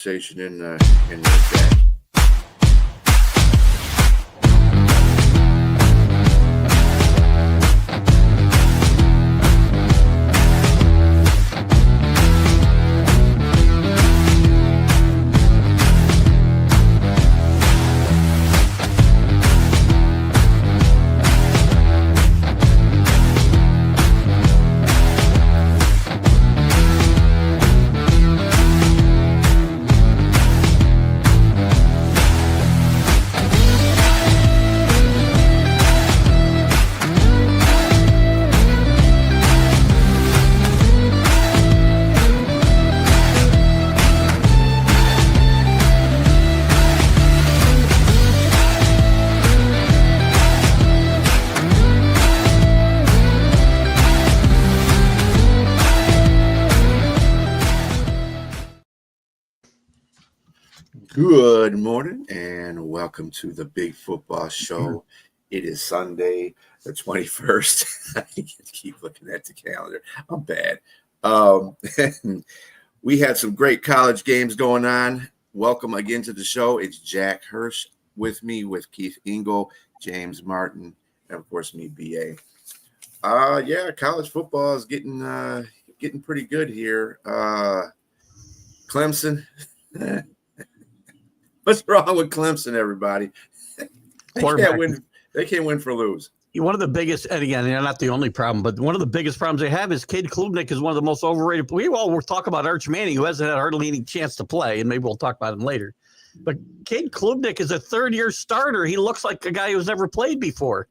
conversation in the chat. Good morning and welcome to the Big Football Show. It is Sunday, the 21st. I keep looking at the calendar. I'm bad. We had some great college games going on. Welcome again to the show. It's Jack Hirsch with me, with Keith Engel, James Martin, and of course me, BA. College football is getting pretty good here. Clemson. What's wrong with Clemson, everybody? They can't win for lose. One of the biggest, and again, they're not the only problem, but one of the biggest problems they have is Cade Klubnik is one of the most overrated. We'll talk about Arch Manning, who hasn't had hardly any chance to play, and maybe we'll talk about him later. But Cade Klubnik is a third-year starter. He looks like a guy who's never played before.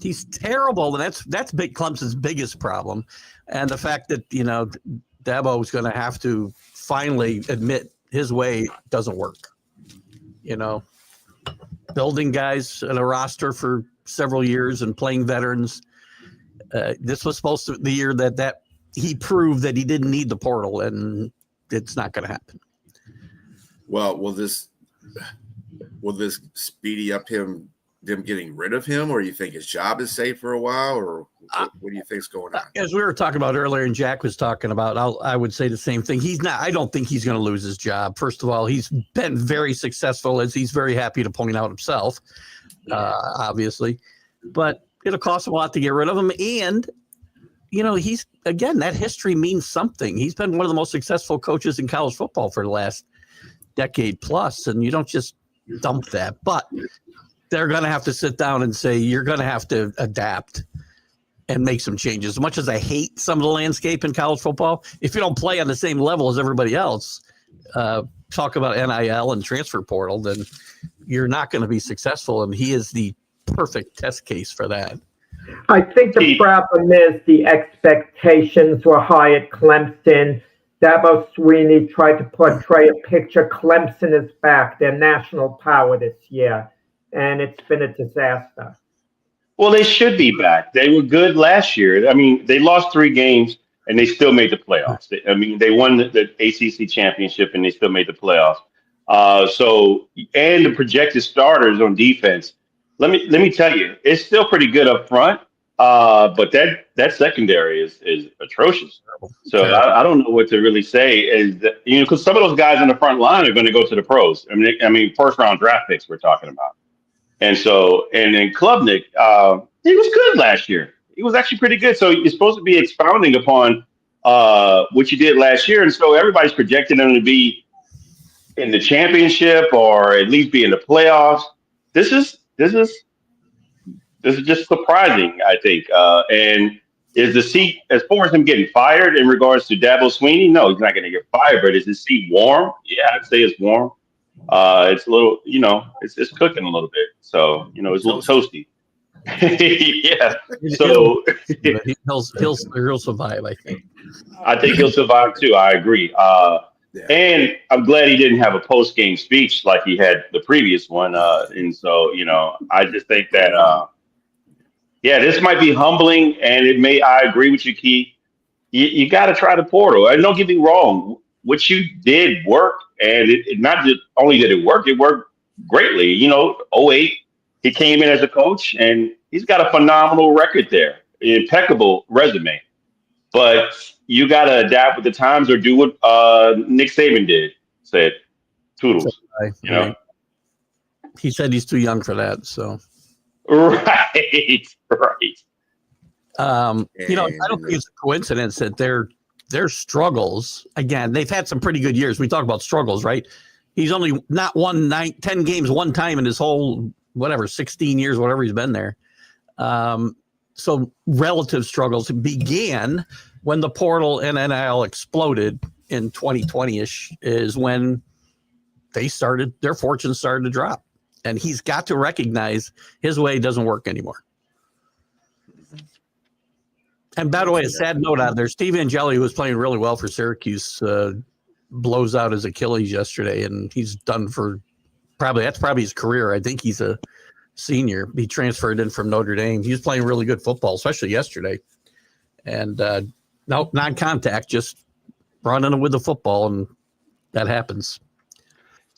He's terrible, and that's big Clemson's biggest problem. And the fact that, Dabo is going to have to finally admit his way doesn't work. Building guys in a roster for several years and playing veterans. This was supposed to be the year that he proved that he didn't need the portal, and it's not going to happen. Well, will this speedy up them getting rid of him, or you think his job is safe for a while, or what do you think's going on? As we were talking about earlier, and Jack was talking about, I would say the same thing. I don't think he's going to lose his job. First of all, he's been very successful, as he's very happy to point out himself, obviously. But it'll cost him a lot to get rid of him. And, that history means something. He's been one of the most successful coaches in college football for the last decade plus, and you don't just dump that. But they're going to have to sit down and say, you're going to have to adapt and make some changes. As much as I hate some of the landscape in college football, if you don't play on the same level as everybody else, talk about NIL and transfer portal, then you're not going to be successful. And he is the perfect test case for that. I think the problem is the expectations were high at Clemson. Dabo Swinney tried to portray a picture. Clemson is back. They're national power this year. And it's been a disaster. Well, they should be back. They were good last year. I mean, they lost 3 games, and they still made the playoffs. They won the ACC championship, and they still made the playoffs. And the projected starters on defense, let me tell you, it's still pretty good up front, but that secondary is atrocious. So I don't know what to really say. Is that, because some of those guys in the front line are going to go to the pros. I mean, first-round draft picks we're talking about. And then Klubnik, he was good last year. He was actually pretty good. So you're supposed to be expounding upon what you did last year. And so everybody's projecting him to be in the championship or at least be in the playoffs. This is just surprising, I think. And is the seat, as far as him getting fired in regards to Dabo Swinney? No, he's not going to get fired. But is his seat warm? Yeah, I'd say it's warm. It's a little, it's cooking a little bit. So, it's a little toasty. Yeah. So he'll survive, I think. I think he'll survive too. I agree. And I'm glad he didn't have a post-game speech like he had the previous one. And so, I just think that, this might be humbling, and I agree with you, Keith. You got to try the portal. And don't get me wrong. What you did worked, and it not just only did it worked greatly. 2008, he came in as a coach, and he's got a phenomenal record there, impeccable resume. But you got to adapt with the times or do what Nick Saban said, Toodles. He said he's too young for that. So right. I don't think it's a coincidence that their struggles, again, they've had some pretty good years. We talk about struggles, right? He's only not won 10 games one time in his whole, 16 years, whatever he's been there. So relative struggles began when the portal and NIL exploded in 2020-ish is when their fortunes started to drop. And he's got to recognize his way doesn't work anymore. And by the way, a sad note out there, Steve Angeli, who was playing really well for Syracuse, blows out his Achilles yesterday, and he's done for that's probably his career. I think he's a senior. He transferred in from Notre Dame. He was playing really good football, especially yesterday. And no non-contact, just running with the football, and that happens.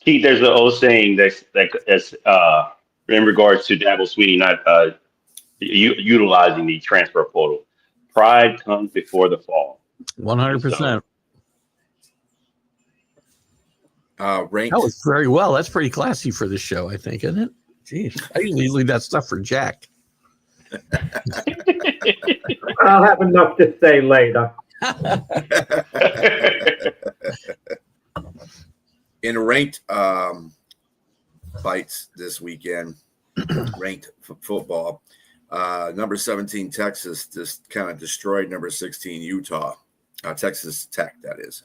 Keith, there's an old saying that's in regards to Dabo Swinney not utilizing the transfer portal. Pride comes before the fall. 100%. Ranked. That was very well. That's pretty classy for this show, I think, isn't it? Jeez, I usually leave that stuff for Jack. I'll have enough to say later. In ranked fights this weekend, ranked football, number 17 Texas just kind of destroyed number 16 Utah, Texas Tech, that is,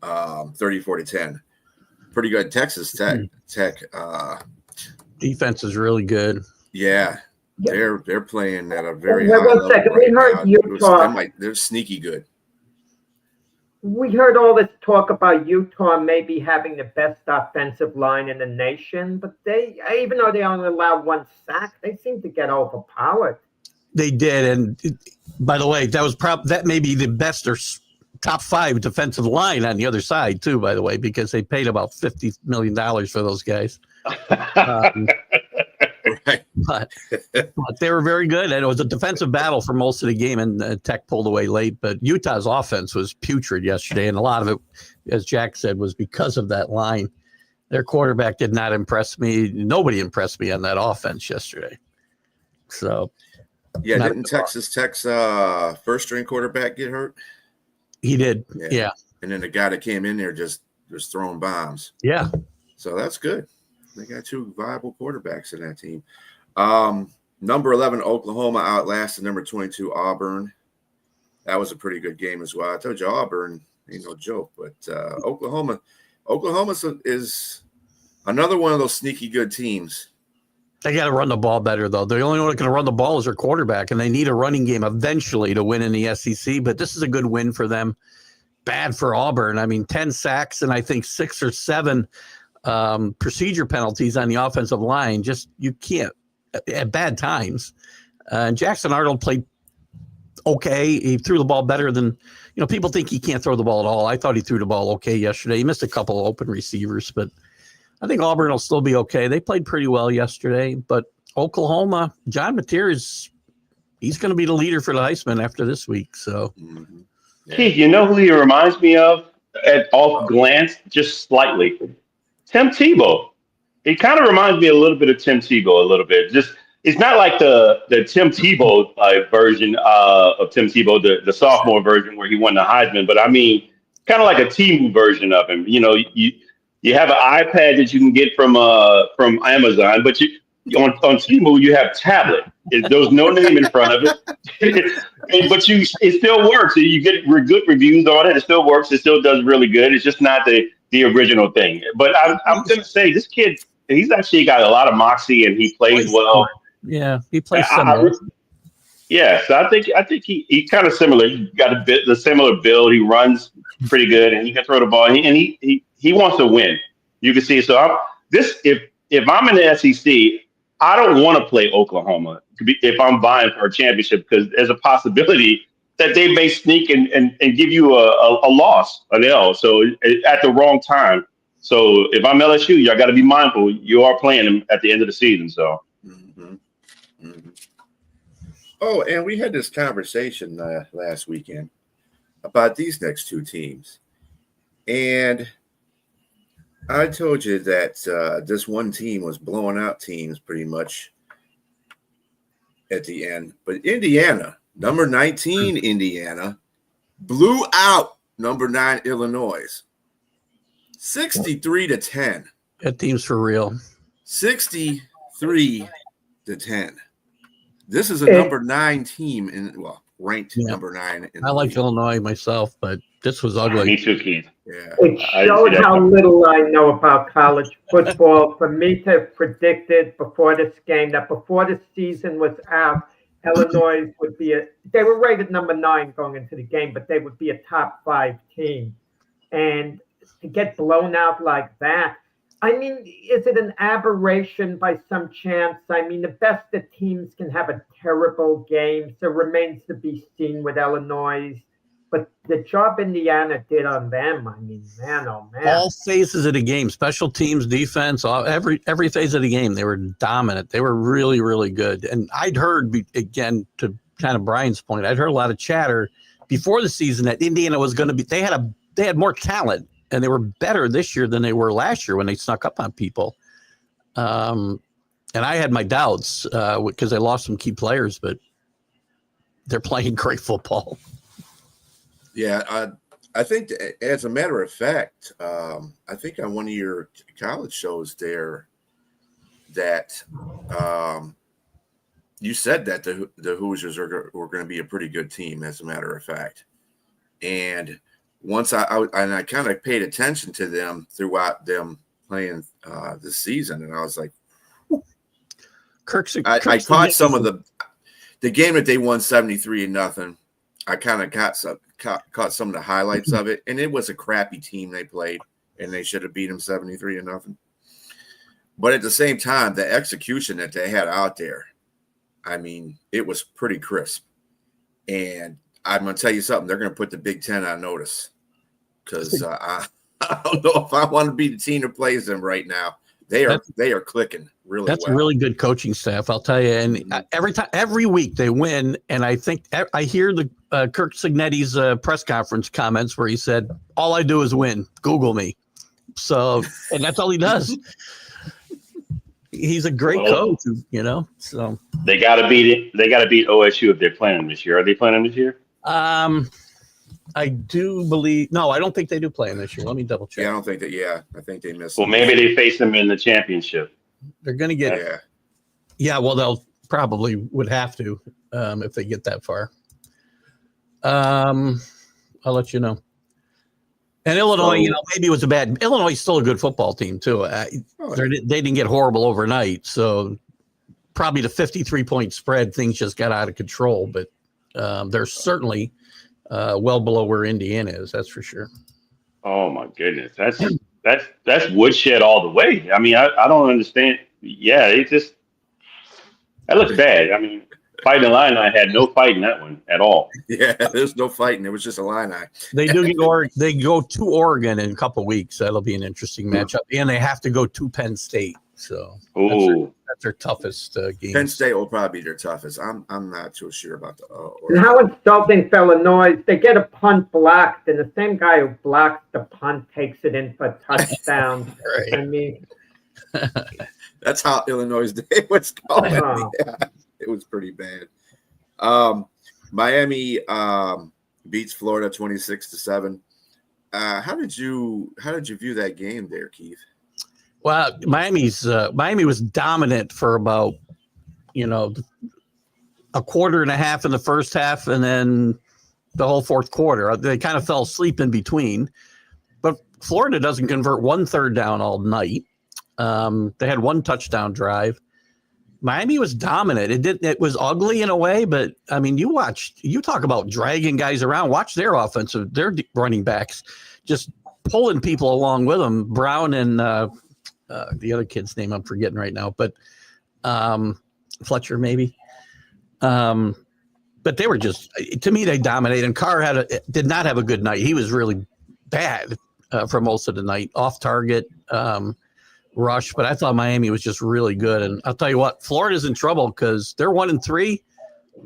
34-10. Pretty good. Texas Tech defense is really good. Yeah, they're playing at a very high level. Second. Right we heard now. Utah. They're sneaky good. We heard all this talk about Utah maybe having the best offensive line in the nation, but even though they only allowed one sack, they seem to get overpowered. They did, and by the way, that may be the best or top 5 defensive line on the other side too. By the way, because they paid about $50 million for those guys. Right. But they were very good, and it was a defensive battle for most of the game, and Tech pulled away late. But Utah's offense was putrid yesterday, and a lot of it, as Jack said, was because of that line. Their quarterback did not impress me. Nobody impressed me on that offense yesterday. So, yeah, didn't Texas Tech's first-string quarterback get hurt? He did, yeah. And then the guy that came in there just throwing bombs. Yeah. So that's good. They got 2 viable quarterbacks in that team. Number 11, Oklahoma outlasted number 22, Auburn. That was a pretty good game as well. I told you Auburn ain't no joke, but Oklahoma is another one of those sneaky good teams. They got to run the ball better, though. The only one that can run the ball is their quarterback, and they need a running game eventually to win in the SEC. But this is a good win for them. Bad for Auburn. I mean, 10 sacks and I think 6 or 7 procedure penalties on the offensive line. Just you can't at bad times. And Jackson Arnold played okay. He threw the ball better than people think he can't throw the ball at all. I thought he threw the ball okay yesterday. He missed a couple of open receivers, but I think Auburn will still be okay. They played pretty well yesterday. But Oklahoma, John Mateer he's going to be the leader for the Heisman after this week. So, Keith, you know who he reminds me of at off glance, just slightly? Tim Tebow. He kind of reminds me a little bit of Tim Tebow, a little bit. Just it's not like the Tim Tebow version of Tim Tebow, the sophomore version where he won the Heisman, but I mean, kind of like a Tebow version of him. You have an iPad that you can get from Amazon, but on Tebow you have tablet. There's no name in front of it, but it still works. You get good reviews on it. It still works. It still does really good. It's just not the original thing. But I'm going to say this kid, he's actually got a lot of moxie and he plays well. Yeah, he plays similar. Yeah, so I think he kind of similar. He got the similar build. He runs pretty good and he can throw the ball. And he wants to win. You can see. So if I'm in the SEC, I don't want to play Oklahoma if I'm vying for a championship because there's a possibility that they may sneak and give you a loss, an L. So at the wrong time. So if I'm LSU, y'all got to be mindful. You are playing them at the end of the season. So. Mm-hmm. Mm-hmm. Oh, and we had this conversation last weekend about these next 2 teams. And I told you that this one team was blowing out teams pretty much at the end. But Indiana, number 19, Indiana, blew out number 9, Illinois. 63-10. That team's for real. 63-10. This is a number 9 team ranked number 9. I like Illinois myself, but this was ugly. Me too, Keith. Yeah. It shows how little I know about college football. For me to have predicted before this game that before the season was out, Illinois would be they were rated number 9 going into the game, but they would be a top 5 team. And to get blown out like that, I mean, is it an aberration by some chance? I mean, the best of teams can have a terrible game, so it remains to be seen with Illinois. But the job Indiana did on them, I mean, man, oh man. All phases of the game, special teams, defense, every phase of the game, they were dominant. They were really, really good. And I'd heard, again, to kind of Brian's point, I'd heard a lot of chatter before the season that Indiana was going to be, they had more talent, and they were better this year than they were last year when they snuck up on people. And I had my doubts because they lost some key players, but they're playing great football. Yeah, I think as a matter of fact, I think on one of your college shows there that you said that the Hoosiers were going to be a pretty good team, as a matter of fact. And once I kind of paid attention to them throughout them playing this season, and I was like, I caught some of the game that they won 73-0. I kind of caught some of the highlights of it, and it was a crappy team they played, and they should have beat them 73-0. But at the same time, the execution that they had out there, I mean, it was pretty crisp. And I'm going to tell you something, they're going to put the Big Ten on notice because I don't know if I want to be the team that plays them right now. They are clicking really well. That's a really good coaching staff, I'll tell you. And every week they win, and I think I hear the Kirk Cignetti's press conference comments where he said, "All I do is win. Google me." So, and that's all he does. He's a great coach, you know. So they got to beat it. They got to beat OSU if they're playing them this year. Are they playing them this year? I do believe. No, I don't think they do play them this year. Let me double check. Yeah, I don't think that. Yeah, I think they missed. Well, maybe they face them in the championship. They're going to get. Yeah. Well, they'll probably would have to if they get that far. I'll let you know. And Illinois, maybe it was Illinois is still a good football team too. They didn't get horrible overnight, so probably the 53-point spread, things just got out of control. But they're certainly well below where Indiana is. That's for sure. Oh my goodness, that's woodshed all the way. I mean, I don't understand. Yeah, that looks bad. I mean, Fighting Illini had no fight in that one at all. Yeah, there's no fighting. It was just Illini. They do get they go to Oregon in a couple of weeks. That'll be an interesting matchup, and they have to go to Penn State. So that's their toughest game. Penn State will probably be their toughest. I'm not too sure about the. And how insulting for Illinois! They get a punt blocked, and the same guy who blocks the punt takes it in for a touchdown. Right. I mean, that's how Illinois' day was going. Yeah, it was pretty bad. Miami beats Florida 26-7. How did you view that game there, Keith? Well, Miami was dominant for about, a quarter and a half in the first half, and then the whole fourth quarter. They kind of fell asleep in between. But Florida doesn't convert 1 third down all night. They had 1 touchdown drive. Miami was dominant. It was ugly in a way, but I mean, you talk about dragging guys around. Watch their their running backs just pulling people along with them. Brown and the other kid's name I'm forgetting right now, but Fletcher maybe. But they were to me, they dominated. And Carr did not have a good night. He was really bad for most of the night, off target. Rush, but I thought Miami was just really good. And I'll tell you what, Florida's in trouble because they're 1-3.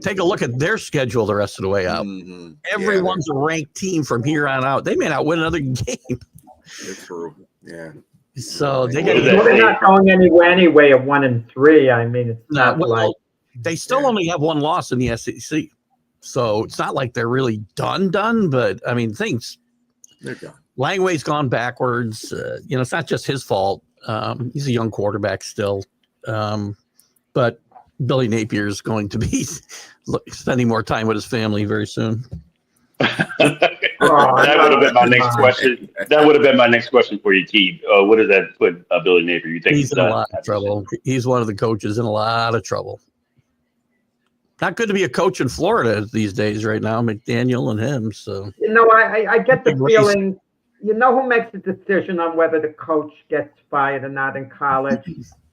Take a look at their schedule the rest of the way out. Mm-hmm. Everyone's a ranked team from here on out. They may not win another game. It's true. Yeah. So they What got does that Well, they're say? not going anywhere anyway at 1-3. I mean, it's not well, like they still only have one loss in the SEC. So it's not like they're really done, but I mean, They're done. Langway's gone backwards. It's not just his fault. He's a young quarterback still. But Billy Napier is going to be spending more time with his family very soon. That would have been my next question. That would have been my next question for you, Keith. What does that put Billy Napier? You think He's in a lot of trouble. He's one of the coaches in a lot of trouble. Not good to be a coach in Florida these days right now, McDaniel and him. So I get the feeling, who makes the decision on whether the coach gets fired or not in college?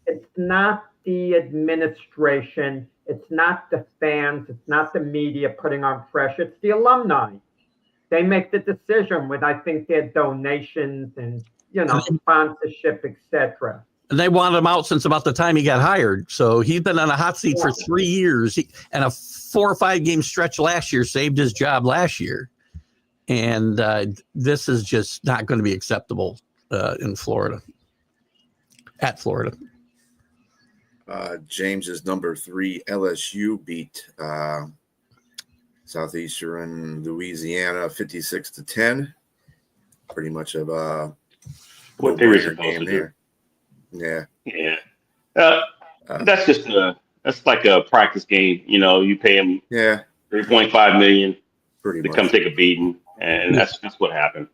It's not the administration. It's not the fans. It's not the media putting on pressure. It's the alumni. They make the decision with, I think, their donations and, sponsorship, etc. And they wanted him out since about the time he got hired. So he's been on a hot seat for 3 years. And a 4 or 5 game stretch last year saved his job last year. And this is just not going to be acceptable in Florida. At Florida. James's number 3 LSU beat Southeastern Louisiana 56-10. Pretty much of what they were supposed to do. Yeah. That's just that's like a practice game. You pay them $3.5 million to come take a beating, and that's what happened.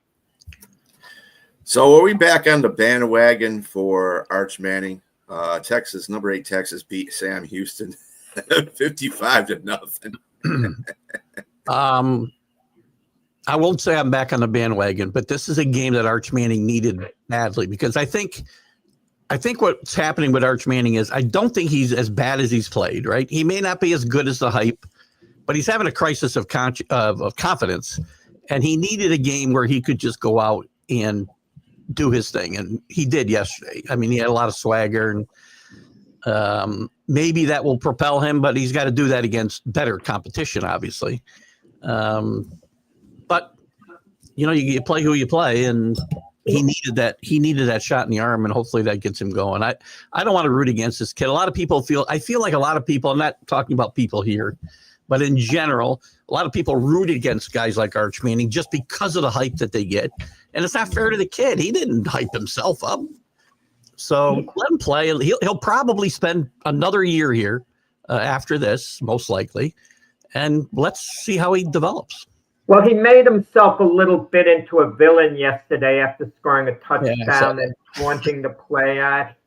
So are we back on the bandwagon for Arch Manning? Texas, number 8 Texas beat Sam Houston 55-0. I won't say I'm back on the bandwagon, but this is a game that Arch Manning needed badly, because I think what's happening with Arch Manning is I don't think he's as bad as he's played, right? He may not be as good as the hype, but he's having a crisis of confidence, and he needed a game where he could just go out and do his thing, and he did yesterday. I mean, he had a lot of swagger, and maybe that will propel him, but he's got to do that against better competition, obviously. But you play who you play, and he needed that shot in the arm, and hopefully that gets him going. I don't want to root against this kid. I feel like a lot of people, I'm not talking about people here, but in general, a lot of people root against guys like Arch Manning just because of the hype that they get. And it's not fair to the kid. He didn't hype himself up. So let him play. He'll probably spend another year here after this, most likely. And let's see how he develops. Well, he made himself a little bit into a villain yesterday after scoring a touchdown and wanting to play.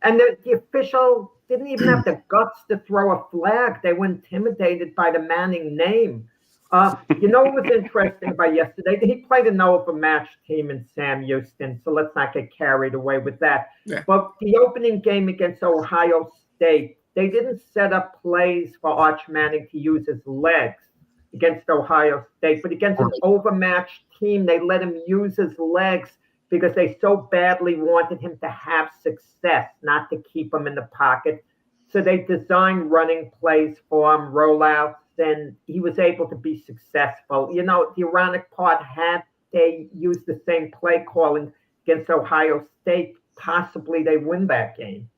And the official didn't even have the guts to throw a flag. They were intimidated by the Manning name. What was interesting about yesterday? He played an overmatched team in Sam Houston, so let's not get carried away with that. Yeah. But the opening game against Ohio State, they didn't set up plays for Arch Manning to use his legs against Ohio State, but against an overmatched team, they let him use his legs because they so badly wanted him to have success, not to keep him in the pocket. So they designed running plays for him, rollouts, and he was able to be successful. The ironic part, had they used the same play calling against Ohio State, possibly they win that game.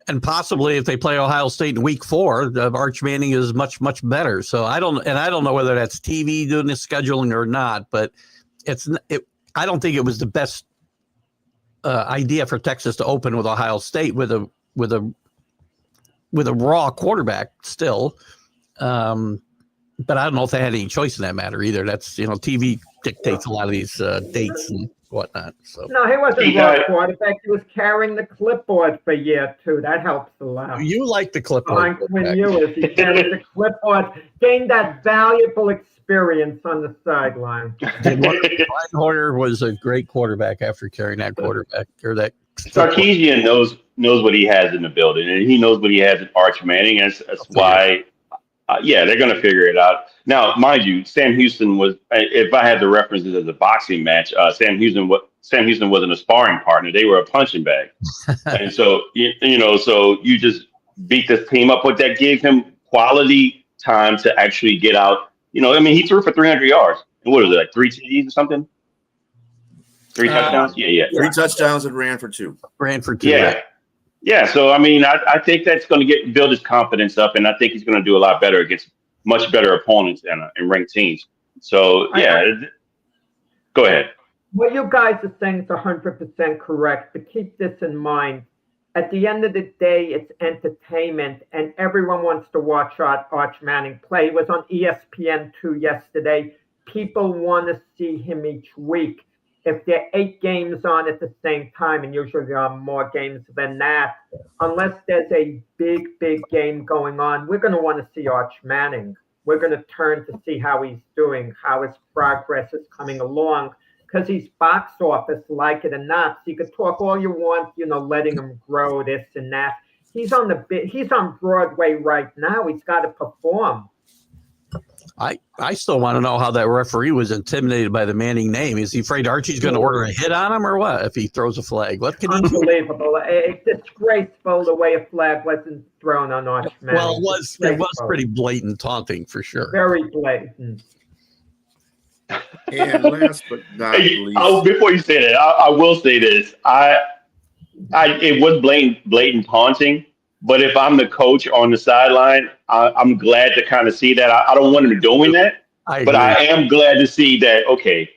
And possibly if they play Ohio State in week 4, Arch Manning is much, much better. So I don't know whether that's TV doing the scheduling or not, but I don't think it was the best idea for Texas to open with Ohio State with a raw quarterback still. But I don't know if they had any choice in that matter either. That's, TV dictates a lot of these dates and whatnot. So no, he wasn't a raw quarterback. He was carrying the clipboard for year 2. That helps a lot. You like the clipboard. When he carried the clipboard, gained that valuable experience on the sideline. Brian Hoyer was a great quarterback after carrying that quarterback or that. Sarkisian knows what he has in the building, and he knows what he has in Arch Manning. That's why. They're going to figure it out. Now, mind you, Sam Houston was, if I had to reference it as a boxing match, Sam Houston wasn't a sparring partner. They were a punching bag. And so, so you just beat this team up, but that gave him quality time to actually get out. He threw for 300 yards. And what was it, like 3 TDs or something? 3 touchdowns? Yeah. 3 touchdowns and ran for 2. Ran for 2. Yeah. Right? Yeah. So, I mean, I think that's going to build his confidence up, and I think he's going to do a lot better against much better opponents and ranked teams. So, yeah, go ahead. What you guys are saying is 100% correct, but keep this in mind. At the end of the day, it's entertainment, and everyone wants to watch Arch Manning play. He was on ESPN2 yesterday. People want to see him each week. If there are 8 games on at the same time, and usually there are more games than that, unless there's a big game going on, we're going to want to see Arch Manning. We're going to turn to see how he's doing, how his progress is coming along, because he's box office, like it or not. So you could talk all you want, letting him grow this and that. He's on Broadway right now. He's got to perform. I still want to know how that referee was intimidated by the Manning name. Is he afraid Archie's going to order a hit on him or what if he throws a flag? What can he do? Unbelievable. It's disgraceful the way a flag wasn't thrown on Arch Manning. Well, it was pretty blatant taunting for sure. Very blatant. And last but not least, before you say that, I will say this. It was blatant taunting, but if I'm the coach on the sideline, I'm glad to kind of see that. I don't want him doing that, but I am glad to see that. Okay,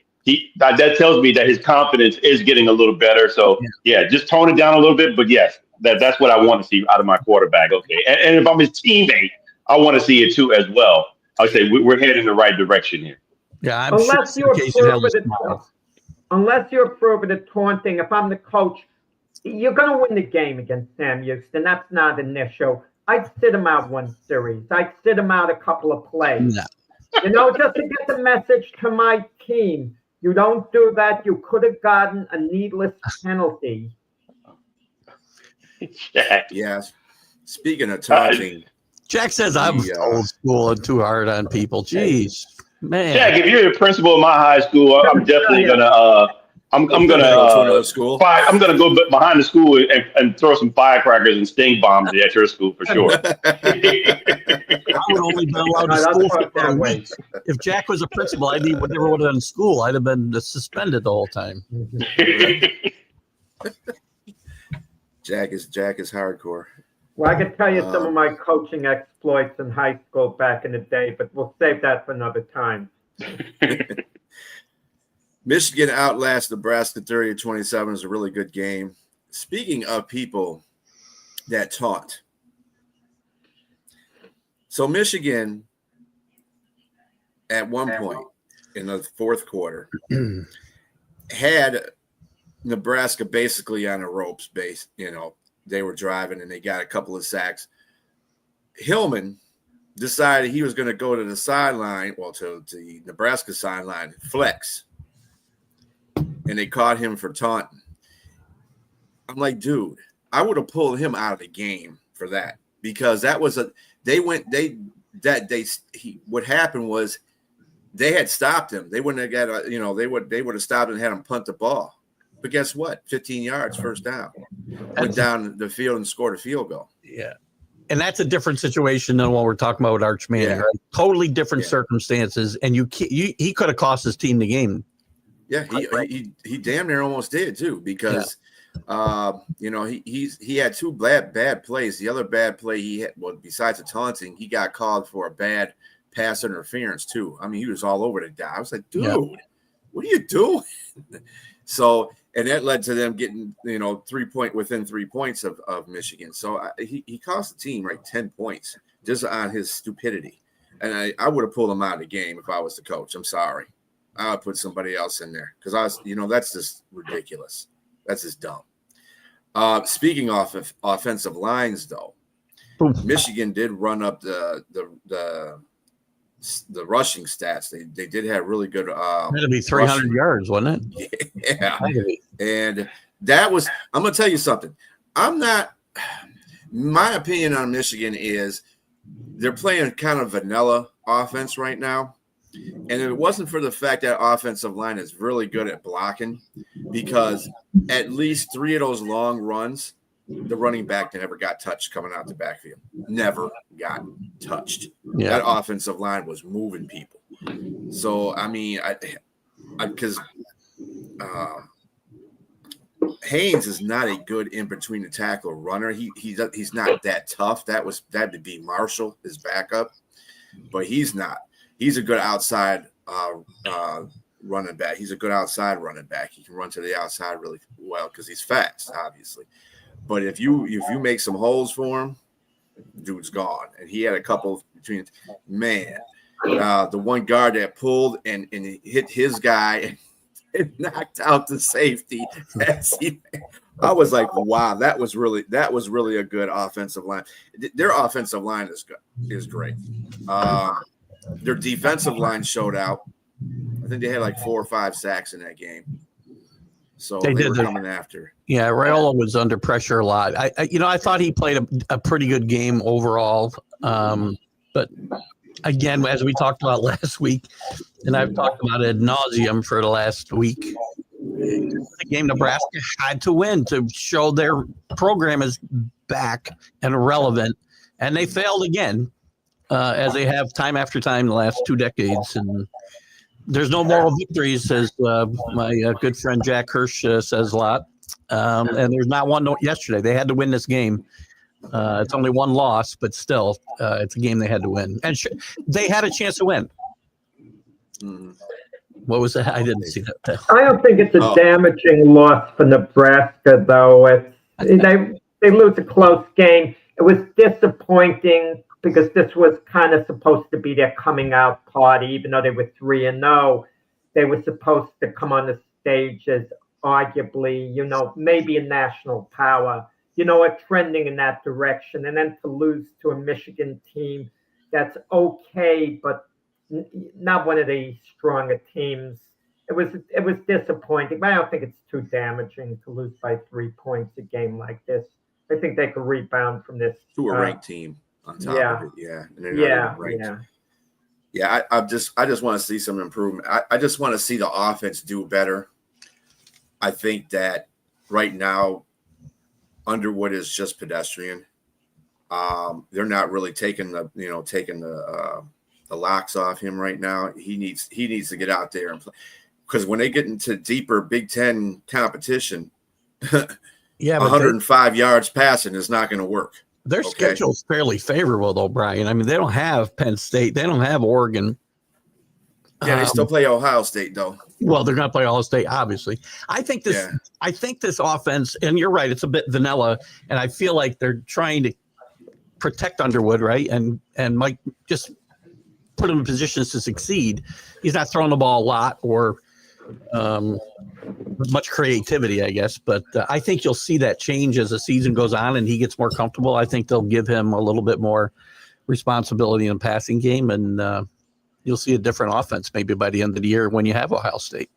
that tells me that his confidence is getting a little better. So yeah, just tone it down a little bit. But yes, that's what I want to see out of my quarterback. Okay, and if I'm his teammate, I want to see it too as well. I would say we're heading in the right direction here. Yeah, unless you approve of the taunting, if I'm the coach, you're going to win the game against Sam Houston. That's not an issue. I'd sit him out one series. I'd sit him out a couple of plays. No. Just to get the message to my team. You don't do that. You could have gotten a needless penalty. Yes. Speaking of taunting. Jack says I'm old school and too hard on people. Jeez. Man. Jack, if you're the principal of my high school, I'm definitely gonna. I'm gonna go to school. I'm gonna go behind the school and throw some firecrackers and sting bombs at your school for sure. I would only been allowed to school for a week. If Jack was a principal, I never would have been in school. I'd have been suspended the whole time. Jack is hardcore. Well, I can tell you some of my coaching exploits in high school back in the day, but we'll save that for another time. Michigan outlasts Nebraska 30-27 is a really good game. Speaking of people that taunt. So Michigan, at one point in the fourth quarter, had Nebraska basically on the ropes base, They were driving and they got a couple of sacks. Hillman decided he was going to go to the sideline, to the Nebraska sideline, flex. And they caught him for taunting. I'm like, dude, I would have pulled him out of the game for that because that was what happened was they had stopped him. They wouldn't have got they would have stopped and had him punt the ball. But guess what? 15 yards, first down. Went down the field and scored a field goal. Yeah. And that's a different situation than what we're talking about with Arch Manning, right? Totally different circumstances. And he could have cost his team the game. Yeah, he damn near almost did too, because he had 2 bad plays. The other bad play he had, besides the taunting, he got called for a bad pass interference too. I mean, he was all over the guy. I was like, dude, what are you doing? So, and that led to them getting, within 3 points of Michigan. So he cost the team 10 points just on his stupidity. And I would have pulled him out of the game if I was the coach. I'm sorry. I would put somebody else in there because that's just ridiculous. That's just dumb. Speaking of offensive lines, though, Michigan did run up the rushing stats. They did have really good. It'd be 300 yards, wasn't it? Yeah, and that was. I'm gonna tell you something. My opinion on Michigan is they're playing kind of vanilla offense right now. And if it wasn't for the fact that offensive line is really good at blocking, because at least 3 of those long runs, the running back never got touched coming out the backfield. Never got touched. Yeah. That offensive line was moving people. So, I mean, because Haynes is not a good in between the tackle runner. He's not that tough. That'd be Marshall, his backup, but he's not. He's a good outside running back. He's a good outside running back. He can run to the outside really well because he's fast, obviously. But if you make some holes for him, dude's gone. And he had a couple between the one guard that pulled and hit his guy and knocked out the safety. I was like, wow, that was really a good offensive line. Their offensive line is great. Their defensive line showed out. I think they had like 4 or 5 sacks in that game. So they were coming after. Yeah, Raiola was under pressure a lot. I thought he played a pretty good game overall. But again, as we talked about last week, and I've talked about it ad nauseum for the last week, the game Nebraska had to win to show their program is back and relevant, and they failed again, as they have time after time the last 2 decades. And there's no moral victories, as my good friend Jack Hirsch says a lot. And there's not one yesterday. They had to win this game. It's only 1 loss, but still, it's a game they had to win. And they had a chance to win. What was that? I didn't see that. I don't think it's a damaging loss for Nebraska, though. They lose a close game. It was disappointing because this was kind of supposed to be their coming out party, even though they were 3-0. They were supposed to come on the stage as arguably, maybe a national power, trending in that direction. And then to lose to a Michigan team that's okay, but not one of the stronger teams. It was disappointing, but I don't think it's too damaging to lose by 3 points a game like this. I think they could rebound from this. To a ranked team on top of it, yeah. Yeah, I just want to see some improvement. I just want to see the offense do better. I think that right now, Underwood is just pedestrian. They're not really taking the locks off him right now. He needs to get out there and play, because when they get into deeper Big Ten competition, 105 yards passing is not going to work. Their schedule's fairly favorable, though, Brian. I mean, they don't have Penn State. They don't have Oregon. Yeah, they still play Ohio State, though. Well, they're going to play Ohio State, obviously. I think this offense, and you're right, it's a bit vanilla, and I feel like they're trying to protect Underwood, right? And Mike just put him in positions to succeed. He's not throwing the ball a lot or much creativity, I guess. But I think you'll see that change as the season goes on and he gets more comfortable. I think they'll give him a little bit more responsibility in the passing game, and you'll see a different offense maybe by the end of the year when you have Ohio State.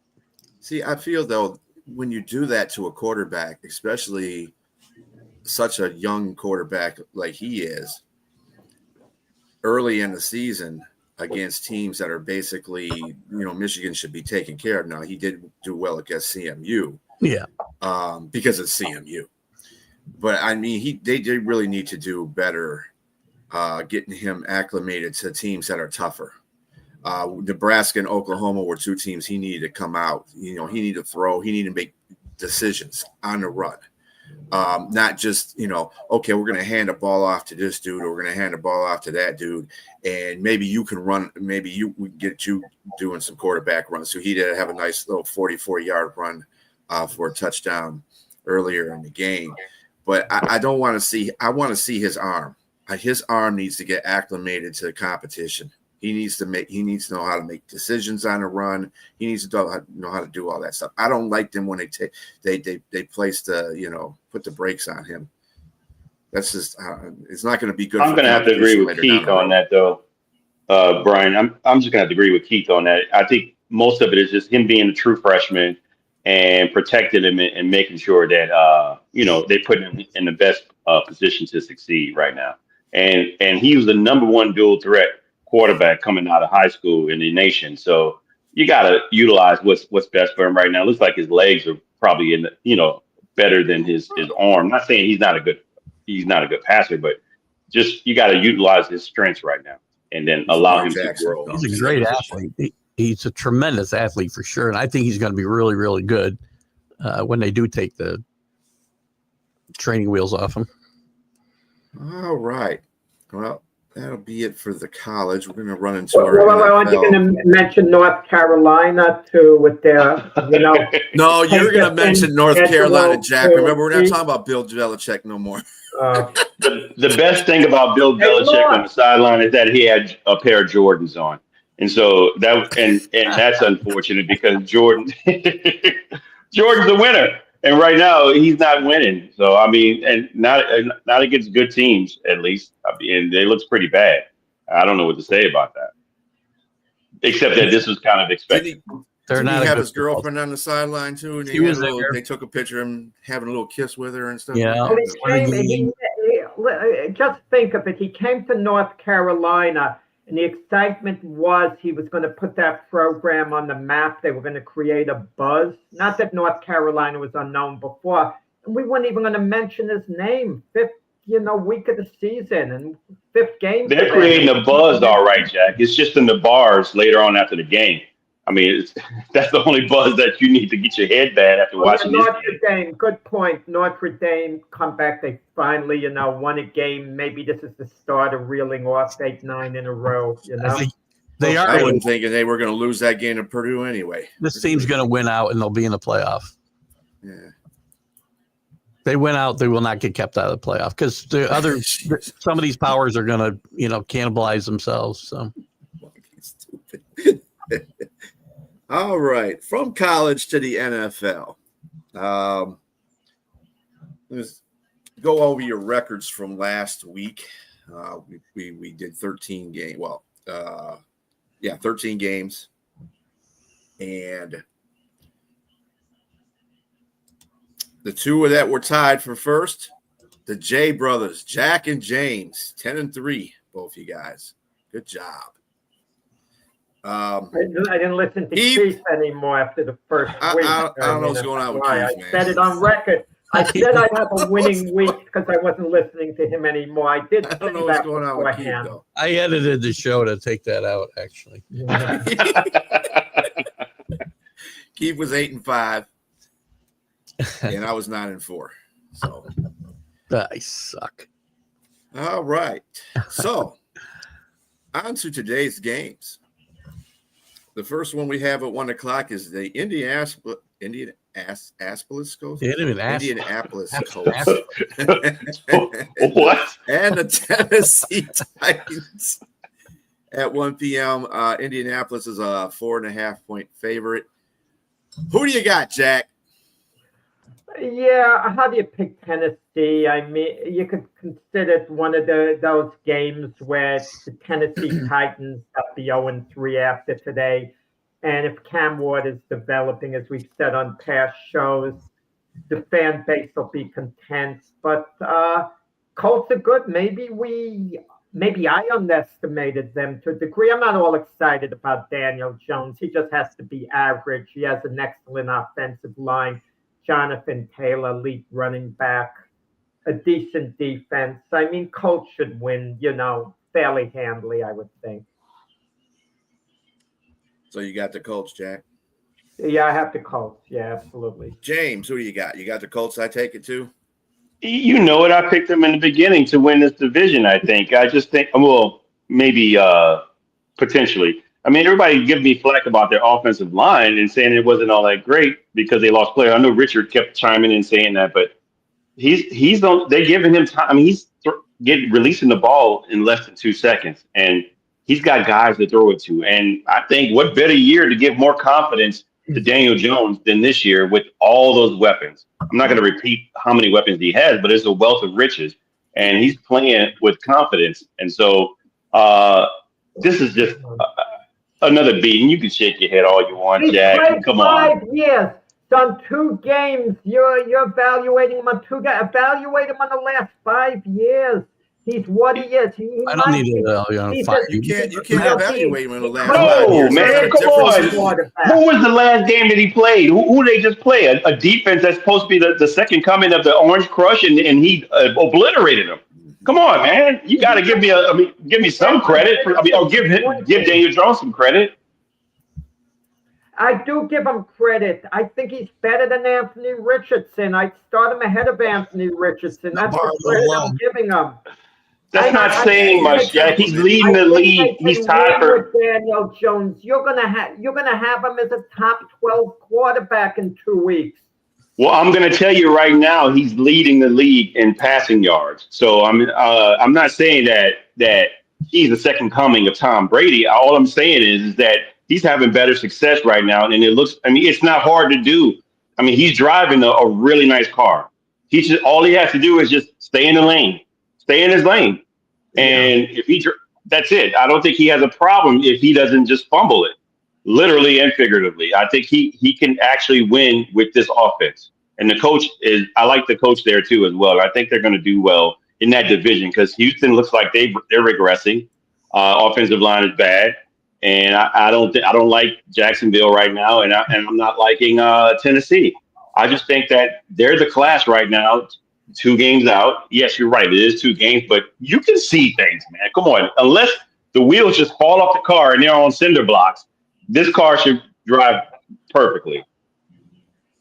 See, I feel, though, when you do that to a quarterback, especially such a young quarterback like he is, early in the season against teams that are basically, Michigan should be taken care of. Now, he did do well against CMU. Yeah. Because it's CMU. But, I mean, they did really need to do better getting him acclimated to teams that are tougher. Nebraska and Oklahoma were 2 teams he needed to come out. He needed to throw. He needed to make decisions on the run. Not just, okay, we're going to hand the ball off to this dude, or we're going to hand the ball off to that dude, and maybe you can run. Maybe we get you doing some quarterback runs. So he did have a nice little 44-yard run for a touchdown earlier in the game. But I don't want to see. I want to see his arm. His arm needs to get acclimated to the competition. He needs to know how to make decisions on a run. He needs to know how to do all that stuff. I don't like them when they place put the brakes on him. That's just it's not going to be good. I'm going to have to agree with Keith on that, though, Brian. I'm just going to have to agree with Keith on that. I think most of it is just him being a true freshman and protecting him and making sure that they put him in the best position to succeed right now. And he was the number 1 dual threat quarterback coming out of high school in the nation. So you got to utilize what's best for him right now. It looks like his legs are probably better than his arm. Not saying he's not a good passer, but just you got to utilize his strengths right now and then allow him to grow. He's a great athlete. He's a tremendous athlete for sure. And I think he's going to be really, really good. when they do take the training wheels off him. All right. Well, that'll be it for the college. We're going to run into our Well, NFL. aren't you going to mention North Carolina too with their, No, you're going to mention North Carolina, Jack. Remember, we're not see? talking about Bill Belichick no more. The best thing about Bill Belichick on the sideline is that he had a pair of Jordans on. And so and that's unfortunate because Jordan's the winner. And right now he's not winning. So I mean, and not against good teams at least. I mean, and it looks pretty bad. I don't know what to say about that. Except that this was kind of expected. Did he have his girlfriend on the sideline too? And they took a picture of him having a little kiss with her and stuff. Yeah. Just think of it. He came to North Carolina, and the excitement was he was going to put that program on the map. They were going to create a buzz. Not that North Carolina was unknown before. And we weren't even going to mention his name. Fifth, week of the season and fifth game. They're creating a buzz, all right, Jack. It's just in the bars later on after the game. I mean, that's the only buzz that you need to get your head bad after watching this Notre Dame, good point. Notre Dame come back. They finally, won a game. Maybe this is the start of reeling off 8-9 in a row. They are. I wasn't thinking they were going to lose that game to Purdue anyway. This team's going to win out, and they'll be in the playoff. Yeah. They win out, they will not get kept out of the playoff because some of these powers are going to, cannibalize themselves. So. All right, from college to the NFL. Let's go over your records from last week. We did 13 games. 13 games, and the two that were tied for first, the J brothers, Jack and James, 10-3, both you guys. Good job. I didn't listen to Keith anymore after the first week. I don't know what's going on with Keith, man. I said it on record. I said I'd have a winning week because I wasn't listening to him anymore. I don't know what's going on with Keith, though. I edited the show to take that out, actually. Keith was 8-5, and I was 9-4. So I suck. All right. So on to today's games. The first one we have at 1:00 is the Indianapolis Colts. What? And the Tennessee Titans at 1 p.m. Indianapolis is a 4.5-point favorite. Who do you got, Jack? Yeah, how do you pick Tennessee? I mean, you could consider it one of those games where the Tennessee Titans got the 0-3 after today. And if Cam Ward is developing, as we've said on past shows, the fan base will be content. But Colts are good. Maybe I underestimated them to a degree. I'm not all excited about Daniel Jones. He just has to be average. He has an excellent offensive line. Jonathan Taylor, elite running back, a decent defense. I mean, Colts should win, fairly handily, I would think. So you got the Colts, Jack? Yeah, I have the Colts. Yeah, absolutely. James, who do you got? You got the Colts, I take it, too? You know it. I picked them in the beginning to win this division, I think. I just think, maybe potentially. I mean, everybody giving me flack about their offensive line and saying it wasn't all that great because they lost players. I know Richard kept chiming in saying that, but they're giving him time. I mean, he's releasing the ball in less than 2 seconds, and he's got guys to throw it to. And I think what better year to give more confidence to Daniel Jones than this year with all those weapons. I'm not going to repeat how many weapons he has, but it's a wealth of riches, and he's playing with confidence. And so this is just another beating. You can shake your head all you want, Jack. Come on. 5 years, done 2 games. You're evaluating him on 2 games. Evaluate him on the last 5 years. He's what he is. I don't need to evaluate him. You can't evaluate him in the last 5 No, years. man, come on. Who was the last game that he played? Who they just play? A defense that's supposed to be the second coming of the Orange Crush, and he obliterated them. Come on, man. You got to give me some credit. Give Daniel Jones some credit. I do give him credit. I think he's better than Anthony Richardson. I'd start him ahead of Anthony Richardson. That's the credit I'm giving him. That's not saying much, Jack. He's leading the I think league. they He's can tied win for. with Daniel Jones. You're gonna have him as a top 12 quarterback in 2 weeks. Well, I'm going to tell you right now, he's leading the league in passing yards. So I'm not saying that he's the second coming of Tom Brady. All I'm saying is that he's having better success right now, and it looks. I mean, it's not hard to do. I mean, he's driving a really nice car. All he has to do is just stay in the lane, stay in his lane, and that's it. I don't think he has a problem if he doesn't just fumble it, literally and figuratively. I think he can actually win with this offense. And I like the coach there too as well. I think they're going to do well in that division because Houston looks like they're regressing. Offensive line is bad, and I don't like Jacksonville right now, and I'm not liking Tennessee. I just think that they're the class right now. 2 games out. Yes, you're right. It is 2 games, but you can see things, man. Come on. Unless the wheels just fall off the car and they're on cinder blocks, this car should drive perfectly.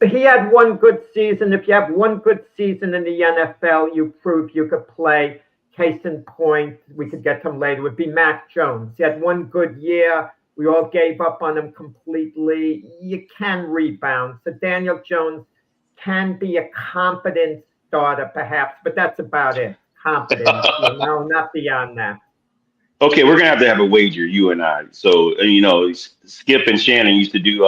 He had one good season. If you have one good season in the NFL, you prove you could play. Case in point, we could get to him later, would be Mac Jones. He had one good year. We all gave up on him completely. You can rebound. So Daniel Jones can be a competent starter, perhaps, but that's about it. Competent, not beyond that. Okay, we're gonna have a wager, you and I. So Skip and Shannon used to do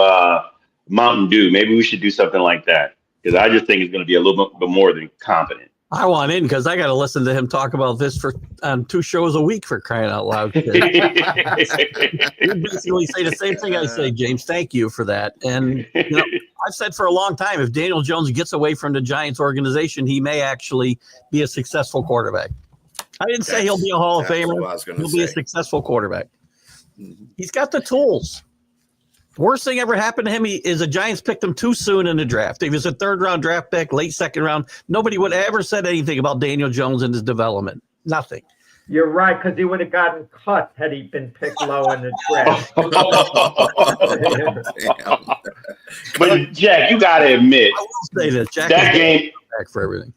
Mountain Dew. Maybe we should do something like that because I just think it's going to be a little bit more than competent. I want in because I got to listen to him talk about this on 2 shows a week for crying out loud. You basically say the same thing I say, James. Thank you for that. And I've said for a long time, if Daniel Jones gets away from the Giants organization, he may actually be a successful quarterback. I didn't say he'll be a Hall of Famer. He'll be a successful quarterback. Mm-hmm. He's got the tools. Worst thing ever happened to him is the Giants picked him too soon in the draft. He was a 3rd-round draft pick, late 2nd round. Nobody would have ever said anything about Daniel Jones and his development. Nothing. You're right, because he would have gotten cut had he been picked low in the draft. But Jack, you got to admit, I will say this, Jack, that game back for everything.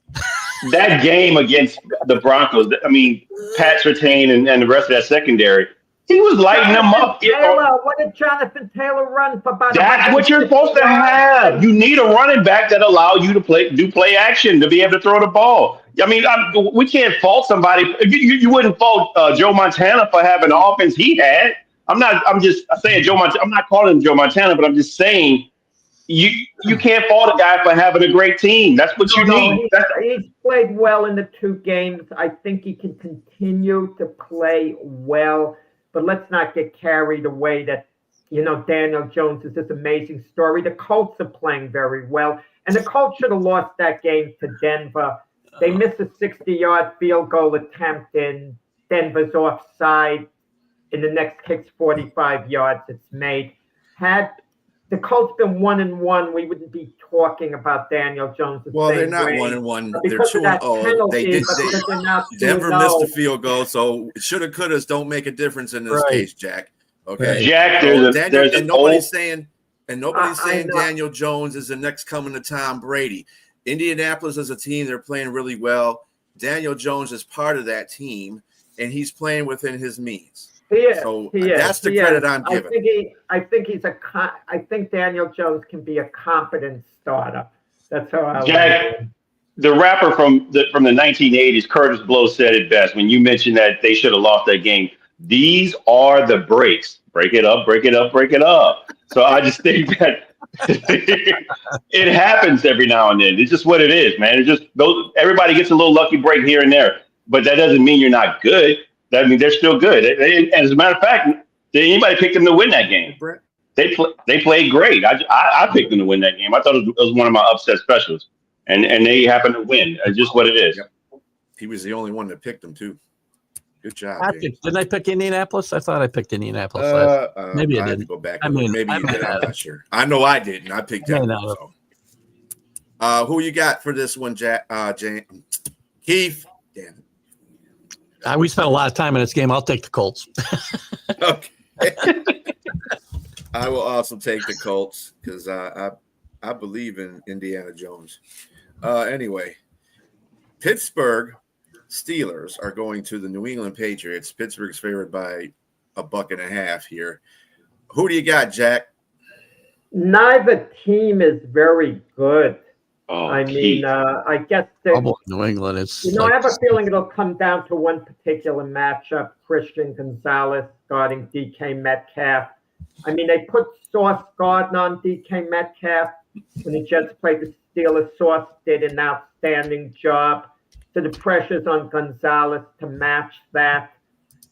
That game against the Broncos. I mean, Pat Surtain and the rest of that secondary. He was lighting them up. What did Jonathan Taylor run for? That's what you're supposed to have. You need a running back that allows you to do play action to be able to throw the ball. I mean, we can't fault somebody. You wouldn't fault Joe Montana for having the offense he had. I'm just saying Joe Montana. I'm not calling him Joe Montana, but I'm just saying you can't fault a guy for having a great team. That's what you need. He's played well in the 2 games. I think he can continue to play well. But let's not get carried away that, Daniel Jones is this amazing story. The Colts are playing very well. And the Colts should have lost that game to Denver. They missed a 60-yard field goal attempt, and Denver's offside. In the next kick's 45 yards, it's made. Had the Colts been 1-1, we wouldn't be talking about Daniel Jones. They're not 1-1. They're 2-0. Denver missed the field goal, so shoulda, couldas don't make a difference in this case, Jack. Okay, Jack. Nobody's saying Daniel Jones is the next coming to Tom Brady. Indianapolis as a team, they're playing really well. Daniel Jones is part of that team, and he's playing within his means. That's the credit I'm giving. I think Daniel Jones can be a competent starter. That's how Jack, the rapper from the 1980s, Curtis Blow, said it best when you mentioned that they should have lost that game. These are the breaks. Break it up, break it up, break it up. So I just think that it happens every now and then. It's just what it is, man. It's just everybody gets a little lucky break here and there, but that doesn't mean you're not good. That means they're still good. And as a matter of fact, did anybody pick them to win that game? They played great. I picked them to win that game. I thought it was one of my upset specials, and they happened to win. It's just what it is. Yep. He was the only one that picked them too. Good job. Didn't I pick Indianapolis? I thought I picked Indianapolis. Maybe I didn't. Go back. Maybe you did. I'm not sure. I know I didn't. I picked that. So. Who you got for this one, Jack? Keith. Damn it. We spent a lot of time in this game. I'll take the Colts. Okay. I will also take the Colts because I believe in Indiana Jones. Anyway, Pittsburgh Steelers are going to the New England Patriots. Pittsburgh's favored by 1.5 here. Who do you got, Jack? Neither team is very good. Oh, I Keith. mean, I guess Trouble in New England. It's I have a feeling it'll come down to one particular matchup: Christian Gonzalez guarding DK Metcalf. I mean, they put Sauce Gardner on DK Metcalf when the Jets played the Steelers. Sauce did an outstanding job. So the pressure's on Gonzalez to match that.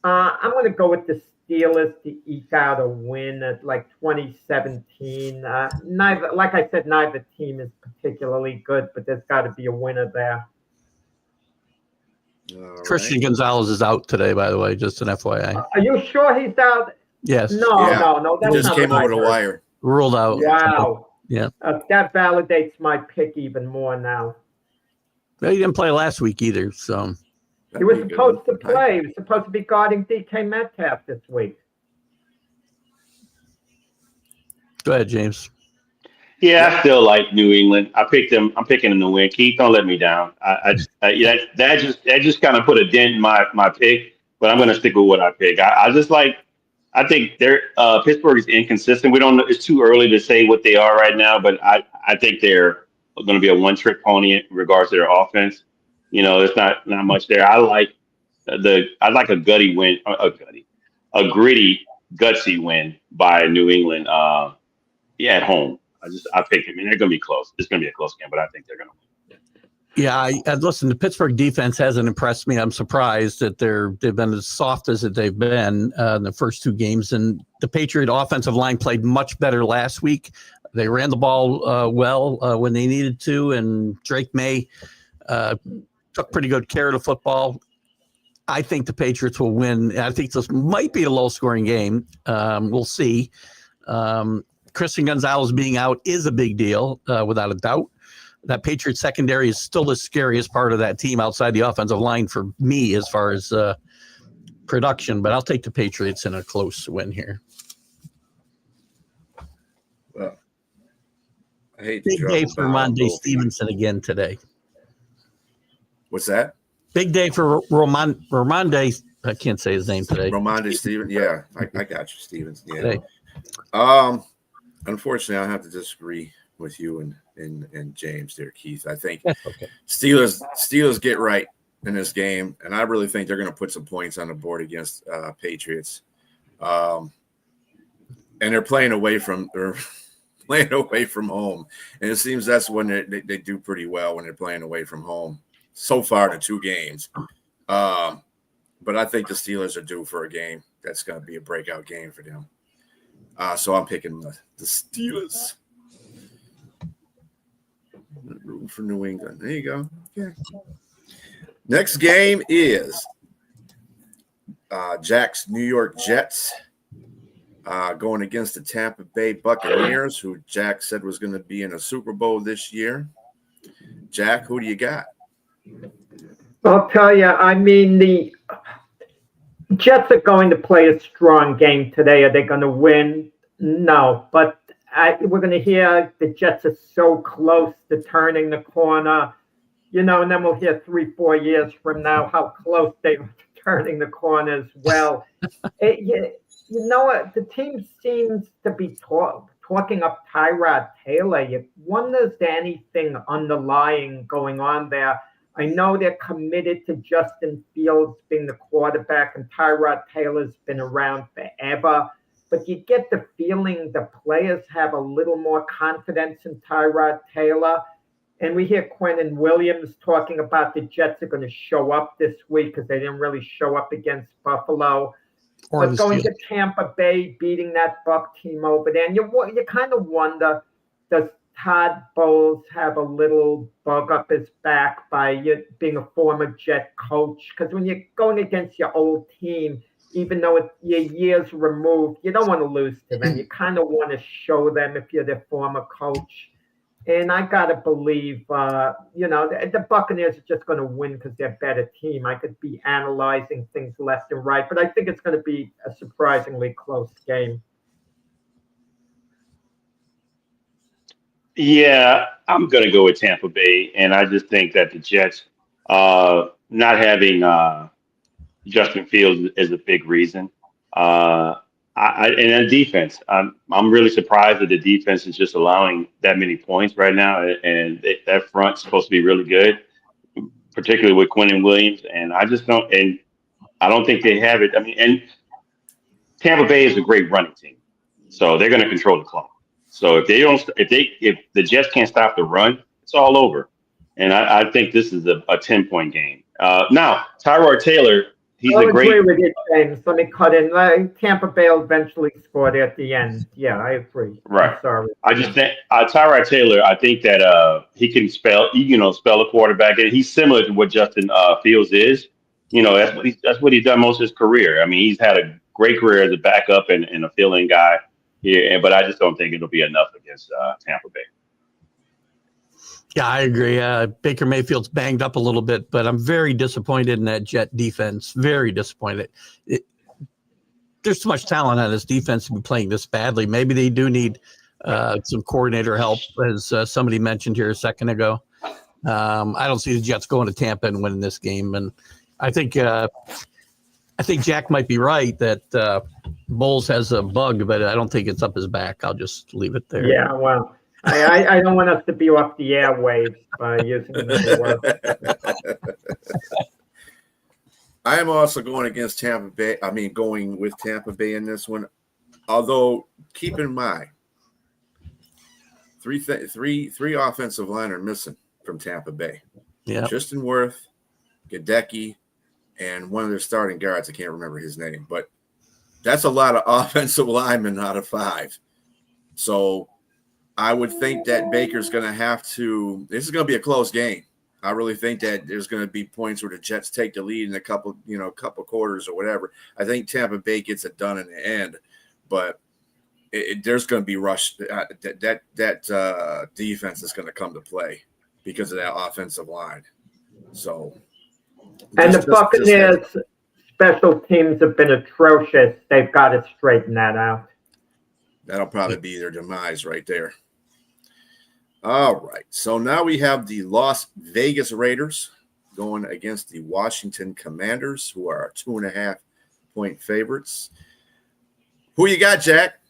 I'm going to go with the Steelers to eke out a win at like 2017. Neither, like I said, neither team is particularly good, but there's got to be a winner there. All Christian right. Gonzalez is out today, by the way, just an FYI. Are you sure he's out? Yes. No, Yeah. no. It That's just not came what I over the heard. wire. Ruled out. Wow. Yeah. That validates my pick even more now. He didn't play last week either, so He was supposed to play. He was supposed to be guarding DK Metcalf this week. go ahead, James. Yeah, I still like New England. I picked them. I'm picking them to win. Keith, don't let me down. Yeah, that just kind of put a dent in my pick, but I'm going to stick with what I pick. I just like. I think they're Pittsburgh is inconsistent. We don't know. It's too early to say what they are right now, but I think they're going to be a one-trick pony in regards to their offense. There's not much there. I like a gutty win, a gritty, gutsy win by New England. At home. I picked them. I mean, they're going to be close. It's going to be a close game, but I think they're going to win. Yeah, listen, the Pittsburgh defense hasn't impressed me. I'm surprised that they've been as soft as they've been in the first two games. And the Patriot offensive line played much better last week. They ran the ball well when they needed to, and Drake May took pretty good care of the football. I think the Patriots will win. I think this might be a low-scoring game. We'll see. Christian Gonzalez being out is a big deal, without a doubt. That Patriots secondary is still the scariest part of that team outside the offensive line for me as far as production, but I'll take the Patriots in a close win here. Well, I hate to Big drop day the for ball on Ramondre both. Stevenson again today. What's that? Big day for Ramondre. I can't say his name today. Ramondre Stevens. Yeah, I got you, Stevens. Yeah. Today. Unfortunately, I have to disagree with you and James there, Keith. I think That's okay. Steelers get right in this game, and I really think they're going to put some points on the board against Patriots. And they're playing away from home, and it seems that's when they do pretty well when they're playing away from home. So far, the two games, but I think the Steelers are due for a game that's going to be a breakout game for them. So I'm picking the Steelers. Room for New England. There you go. Okay. Next game is Jack's New York Jets going against the Tampa Bay Buccaneers, who Jack said was going to be in a Super Bowl this year. Jack, who do you got? I'll tell you, I mean, the Jets are going to play a strong game today. Are they going to win? No, but we're going to hear the Jets are so close to turning the corner, and then we'll hear 3-4 years from now how close they are to turning the corner as well. The team seems to be talking up Tyrod Taylor. You wonder is there anything underlying going on there? I know they're committed to Justin Fields being the quarterback, and Tyrod Taylor's been around forever. But you get the feeling the players have a little more confidence in Tyrod Taylor. And we hear Quentin Williams talking about the Jets are going to show up this week because they didn't really show up against Buffalo. But going to Tampa Bay, beating that Buck team over there, and you kind of wonder, does Todd Bowles have a little bug up his back by being a former Jet coach? Because when you're going against your old team, even though you're years removed, you don't want to lose to them. You kind of want to show them if you're their former coach. And I got to believe, the Buccaneers are just going to win because they're a better team. I could be analyzing things left and right, but I think it's going to be a surprisingly close game. Yeah, I'm going to go with Tampa Bay, and I just think that the Jets not having Justin Fields is a big reason. Uh, and then defense, I'm really surprised that the defense is just allowing that many points right now, and that front's supposed to be really good, particularly with Quinn Williams. And I don't think they have it. I mean, and Tampa Bay is a great running team, so they're going to control the clock. So if the Jets can't stop the run, it's all over. And I think this is a 10-point game. Now, Tyrod Taylor, he's I'll a agree great with you, James. Let me cut in. Tampa Bay eventually scored at the end. Yeah, I agree. right. I'm sorry. I just think Tyrod Taylor. I think that he can spell a quarterback, and he's similar to what Justin Fields is. That's what he's done most of his career. I mean, he's had a great career as a backup and a fill-in guy here, but I just don't think it'll be enough against Tampa Bay. Yeah, I agree. Baker Mayfield's banged up a little bit, but I'm very disappointed in that Jet defense. Very disappointed. There's too much talent on this defense to be playing this badly. Maybe they do need some coordinator help, as somebody mentioned here a second ago. I don't see the Jets going to Tampa and winning this game, and I think Jack might be right that Bowles has a bug, but I don't think it's up his back. I'll just leave it there. Yeah, well, I don't want us to be off the airwaves by using another word. I am also going against Tampa Bay. I mean, going with Tampa Bay in this one. Although, keep in mind, three offensive line are missing from Tampa Bay. Yeah, Tristan Wirth, Gadecki, and one of their starting guards. I can't remember his name, but that's a lot of offensive linemen out of 5. So I would think that Baker's going to have to – this is going to be a close game. I really think that there's going to be points where the Jets take the lead in a couple quarters or whatever. I think Tampa Bay gets it done in the end, but there's going to be rush. That defense is going to come to play because of that offensive line. So, And the Buccaneers' special teams have been atrocious. They've got to straighten that out. That'll probably be their demise right there. All right. So now we have the Las Vegas Raiders going against the Washington Commanders, who are 2.5-point favorites. Who you got, Jack?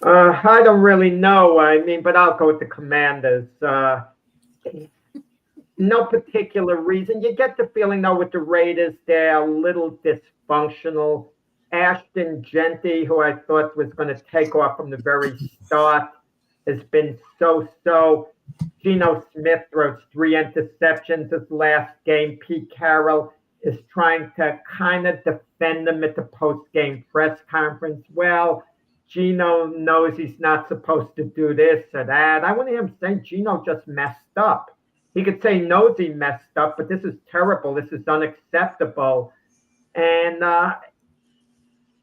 I don't really know. I mean, but I'll go with the Commanders. No particular reason. You get the feeling, though, with the Raiders, they're a little dysfunctional. Ashton Genty, who I thought was going to take off from the very start, has been so. Geno Smith throws 3 interceptions this last game. Pete Carroll is trying to kind of defend him at the post-game press conference. Well, Geno knows he's not supposed to do this or that. I want him to say Geno just messed up. He could say knows he messed up, but this is terrible. This is unacceptable. And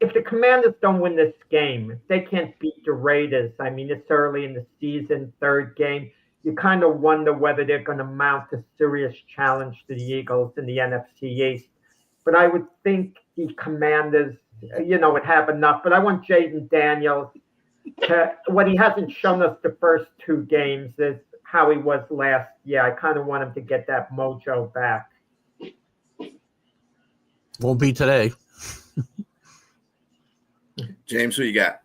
if the Commanders don't win this game, if they can't beat the Raiders, I mean, it's early in the season, 3rd game, you kind of wonder whether they're going to mount a serious challenge to the Eagles in the NFC East. But I would think the Commanders, would have enough. But I want Jaden Daniels what he hasn't shown us the first 2 games is how he was last year. I kind of want him to get that mojo back. won't be today. James, who you got?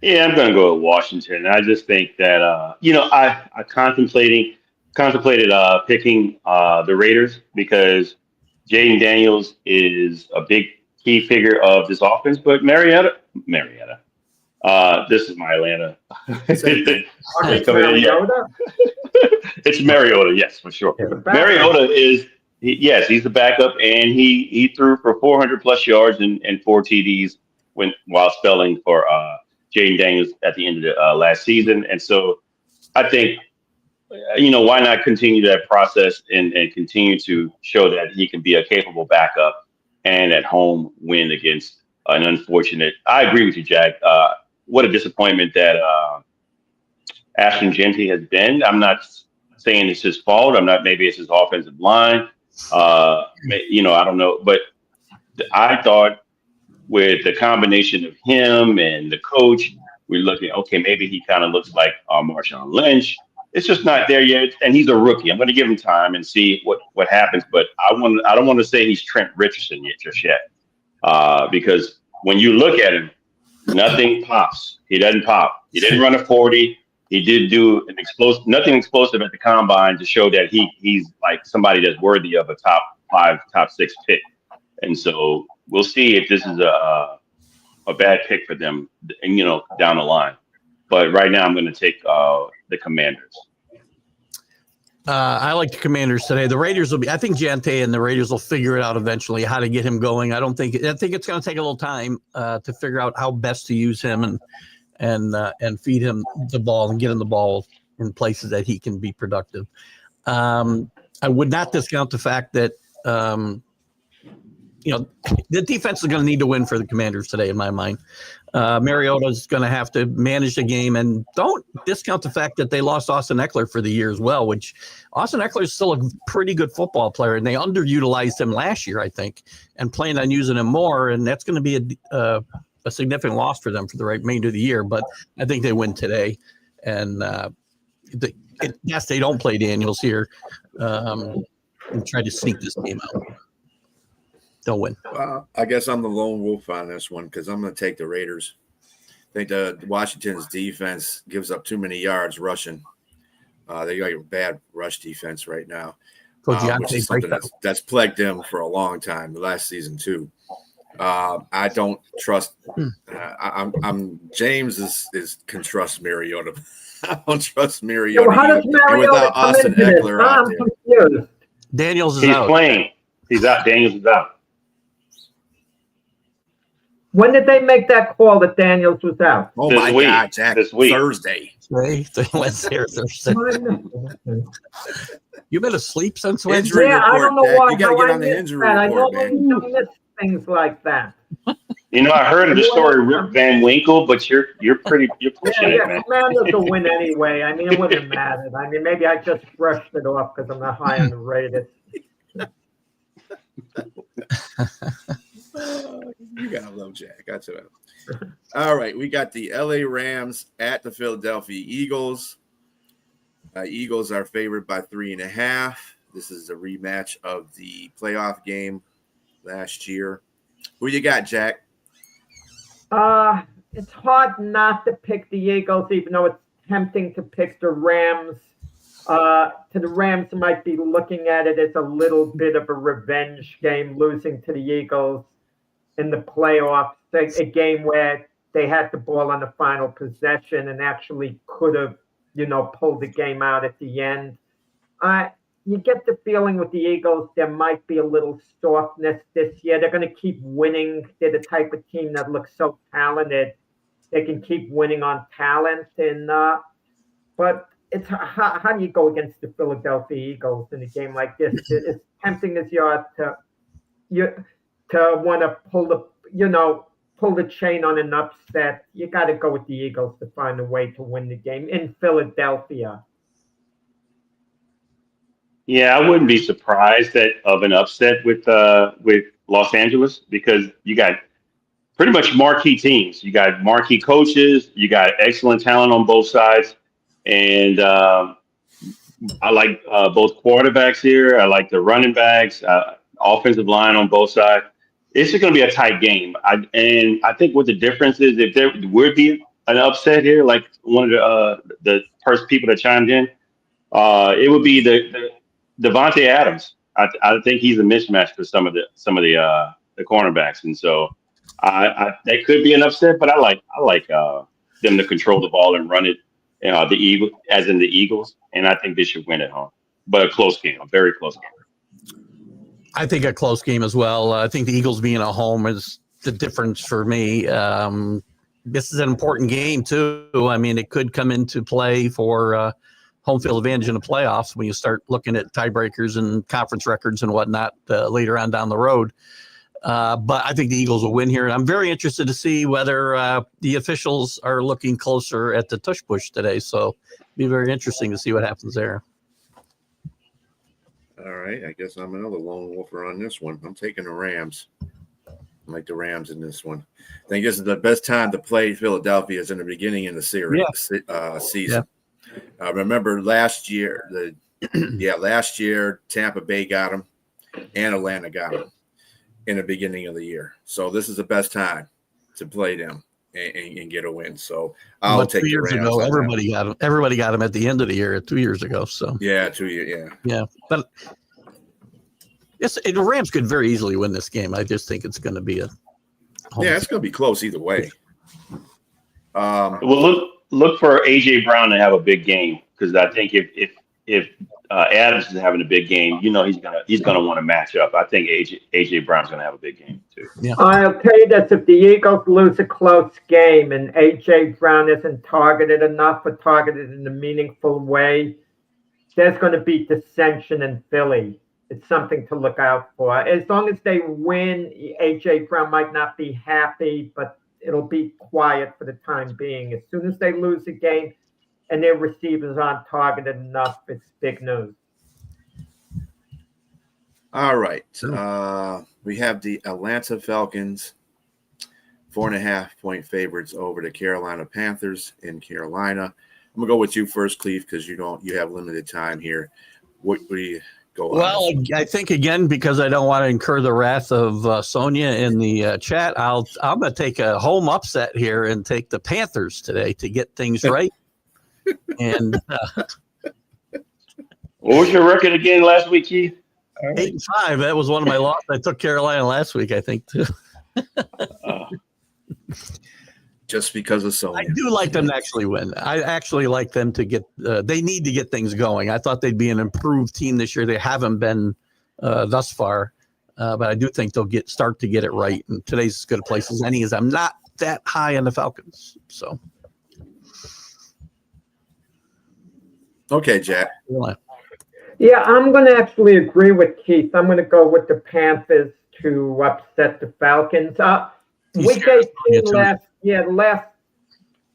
Yeah, I'm going to go with Washington. I just think that I contemplated picking the Raiders because Jaden Daniels is a big key figure of this offense, but Marietta. This is my Atlanta. It's Mariota? It's Mariota, yes, for sure. Mariota is he's the backup, and he threw for 400 plus yards and 4 TDs while spelling for Jaden Daniels at the end of the last season. And so I think, why not continue that process and continue to show that he can be a capable backup and at home win against an unfortunate. I agree with you, Jack. What a disappointment that Ashton Genty has been. I'm not saying it's his fault. Maybe it's his offensive line. I don't know. But I thought with the combination of him and the coach, we're looking, okay, maybe he kind of looks like Marshawn Lynch. It's just not there yet, and he's a rookie. I'm going to give him time and see what happens. But I don't want to say he's Trent Richardson yet, because when you look at him, nothing pops. He doesn't pop. He didn't run a 40. He did do nothing explosive at the combine to show that he's like somebody that's worthy of a top 5, top 6 pick. And so we'll see if this is a bad pick for them, and down the line. But right now, I'm going to take the Commanders. I like the Commanders today. The Raiders will be. I think Jante and the Raiders will figure it out eventually how to get him going. I think it's going to take a little time to figure out how best to use him and feed him the ball and get him the ball in places that he can be productive. I would not discount the fact that the defense is going to need to win for the Commanders today, in my mind. Mariota is going to have to manage the game, and don't discount the fact that they lost Austin Eckler for the year as well, which Austin Eckler is still a pretty good football player, and they underutilized him last year, I think, and plan on using him more, and that's going to be a significant loss for them for the remainder of the year, but I think they win today. And yes, they don't play Daniels here and try to sneak this game out. They'll win. I guess I'm the lone wolf on this one because I'm going to take the Raiders. I think the Washington's defense gives up too many yards rushing. They got a bad rush defense right now, which is something that's plagued them for a long time. The last season too. I don't trust. James can trust Mariota. I don't trust Mariota. So how does Mariota without Austin Eckler out there. Daniels is He's out. playing. He's out. Daniels is out. When did they make that call that Daniels was out? Oh This my week. God, Jack! This week. Thursday. Wednesday or Thursday. You've been asleep since Wednesday? Injury Yeah, I don't know report, why. Jack. You got to get on the injury I report, normally man. don't miss things like that. I heard of the story Rip Van Winkle, but you're pushing it, man. Commanders will win anyway. I mean, it wouldn't matter. I mean, maybe I just brushed it off because I'm not high on the Raiders. You gotta love Jack. That's it. All right, we got the LA Rams at the Philadelphia Eagles. Eagles are favored by 3.5. This is a rematch of the playoff game last year. Who you got, Jack? It's hard not to pick the Eagles, even though it's tempting to pick the Rams. To the Rams might be looking at it as a little bit of a revenge game, losing to the Eagles in the playoffs, a game where they had the ball on the final possession and actually could have, pulled the game out at the end. You get the feeling with the Eagles, there might be a little softness this year. They're going to keep winning. They're the type of team that looks so talented. They can keep winning on talent. But it's how do you go against the Philadelphia Eagles in a game like this? It's tempting as you are to want to pull the chain on an upset. You got to go with the Eagles to find a way to win the game in Philadelphia. Yeah, I wouldn't be surprised of an upset with Los Angeles because you got pretty much marquee teams. You got marquee coaches. You got excellent talent on both sides, and I like both quarterbacks here. I like the running backs, offensive line on both sides. It's just going to be a tight game. I think what the difference is, if there would be an upset here, like one of the first people that chimed in, it would be the Devontae Adams. I think he's a mismatch for some of the cornerbacks, and so that could be an upset. But I like them to control the ball and run it. The Eagles, and I think they should win at home. But a close game, a very close game. I think a close game as well. I think the Eagles being at home is the difference for me. This is an important game too. I mean, it could come into play for home field advantage in the playoffs when you start looking at tiebreakers and conference records and whatnot later on down the road. But I think the Eagles will win here. And I'm very interested to see whether the officials are looking closer at the tush push today. So it'll be very interesting to see what happens there. All right, I guess I'm another lone wolfer on this one. I'm taking the Rams. like the Rams in this one. I think this is the best time to play Philadelphia is in the beginning of the series season. Remember last year, last year Tampa Bay got them and Atlanta got them in the beginning of the year. So this is the best time to play them and get a win. So I'll take 2 years the Rams ago. on Everybody got them. Everybody got them at the end of the year 2 years ago. So 2 years. Yeah, but the Rams could very easily win this game. I just think it's going to be a it's going to be close either way. Well, look for AJ Brown to have a big game, because I think if Adams is having a big game, he's gonna want to match up. I think AJ Brown's gonna have a big game too. Yeah. I'll tell you this: if the Eagles lose a close game and AJ Brown isn't targeted enough or targeted in a meaningful way, there's going to be dissension in Philly. It's something to look out for. As long as they win, AJ Brown might not be happy, but it'll be quiet for the time being. As soon as they lose a game and their receivers aren't targeted enough, it's big news. All right. We have the Atlanta Falcons, 4.5-point favorites over the Carolina Panthers in Carolina. I'm gonna go with you first, Cleve, because you have limited time here. What do you go on? Well, I think again, because I don't want to incur the wrath of Sonia in the chat, I'm going to take a home upset here and take the Panthers today to get things right. And what was your record again last week, Keith? 8-5. That was one of my losses. I took Carolina last week, I think, too. Just because of Sonya. I do like them to actually win. I actually like them to get they need to get things going. I thought they'd be an improved team this year. They haven't been thus far, but I do think they'll start to get it right. And today's as good a place as any, as I'm not that high on the Falcons. So, okay, Jack. Yeah, I'm going to actually agree with Keith. I'm going to go with the Panthers to upset the Falcons. Week 18 last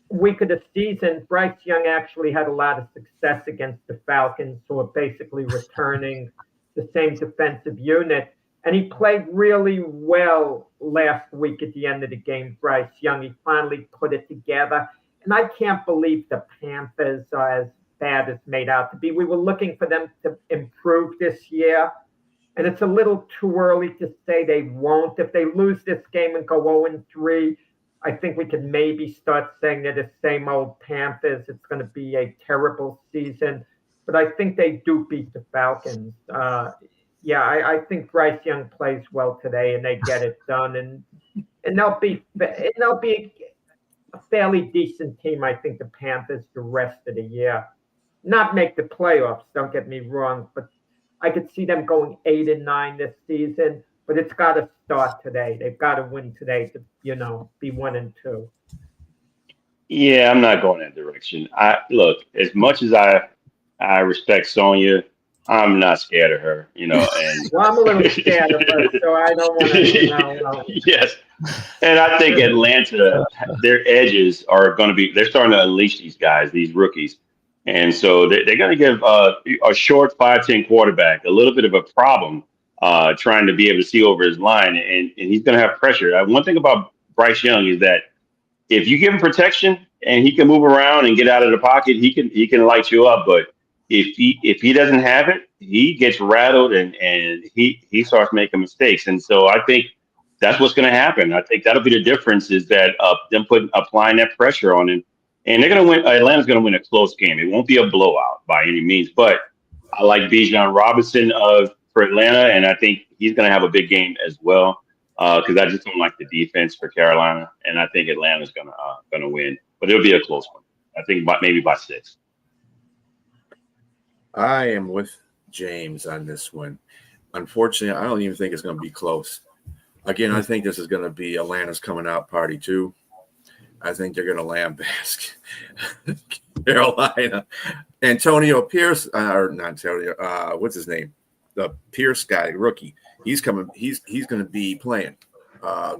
week of the season, Bryce Young actually had a lot of success against the Falcons, who are basically returning the same defensive unit. And he played really well last week at the end of the game, Bryce Young. He finally put it together. And I can't believe the Panthers are as bad as made out to be. We were looking for them to improve this year. And it's a little too early to say they won't. If they lose this game and go 0-3, I think we could maybe start saying they're the same old Panthers. It's going to be a terrible season. But I think they do beat the Falcons. I think Bryce Young plays well today, and they get it done. And they'll be a fairly decent team, I think, the Panthers, the rest of the year. Not make the playoffs, don't get me wrong, but I could see them going 8-9 this season, but it's got to start today. They've got to win today to, be 1-2. Yeah, I'm not going that direction. Look, as much as I respect Sonya, I'm not scared of her, And well, I'm a little scared of her, so I don't want to. Yes, and I think Atlanta, their edges are going to be. They're starting to unleash these guys, these rookies. And so they're going to give a short 5'10" quarterback a little bit of a problem trying to be able to see over his line. And he's going to have pressure. One thing about Bryce Young is that if you give him protection and he can move around and get out of the pocket, he can light you up. But if he doesn't have it, he gets rattled and he starts making mistakes. And so I think that's what's going to happen. I think that'll be the difference, is that them applying that pressure on him. And they're going to win. Atlanta's going to win a close game. It won't be a blowout by any means, but I like Bijan Robinson for Atlanta, and I think he's going to have a big game as well, because I just don't like the defense for Carolina, and I think Atlanta's going to win, but it'll be a close one. I think maybe by 6. I am with James on this one. Unfortunately, I don't even think it's going to be close. Again, I think this is going to be Atlanta's coming out party too. I think they're going to lambast Carolina. Antonio Pierce, or not Antonio, what's his name? The Pierce guy, rookie. He's coming. He's going to be playing.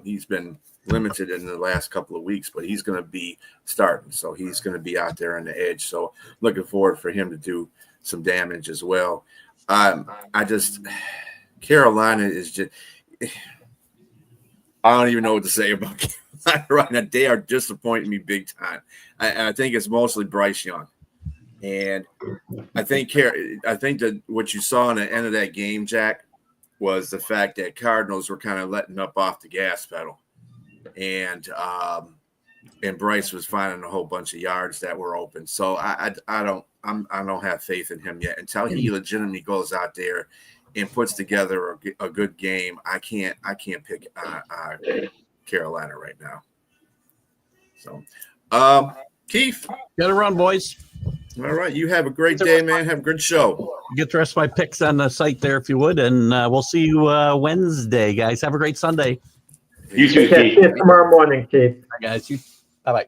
He's been limited in the last couple of weeks, but he's going to be starting. So he's going to be out there on the edge. So looking forward for him to do some damage as well. Carolina is just. I don't even know what to say about Carolina right now. They are disappointing me big time. I think it's mostly Bryce Young, and I think that what you saw in the end of that game, Jack, was the fact that Cardinals were kind of letting up off the gas pedal, and Bryce was finding a whole bunch of yards that were open. So I don't have faith in him yet until he legitimately goes out there and puts together a good game. I can't pick Carolina right now. So, Keith, Get a run, boys. all right, you have a great day, man. Have a good show. Get the rest of my picks on the site there if you would, and we'll see you Wednesday, guys. Have a great Sunday. You too, See you tomorrow morning, Keith. Bye, guys. Bye-bye.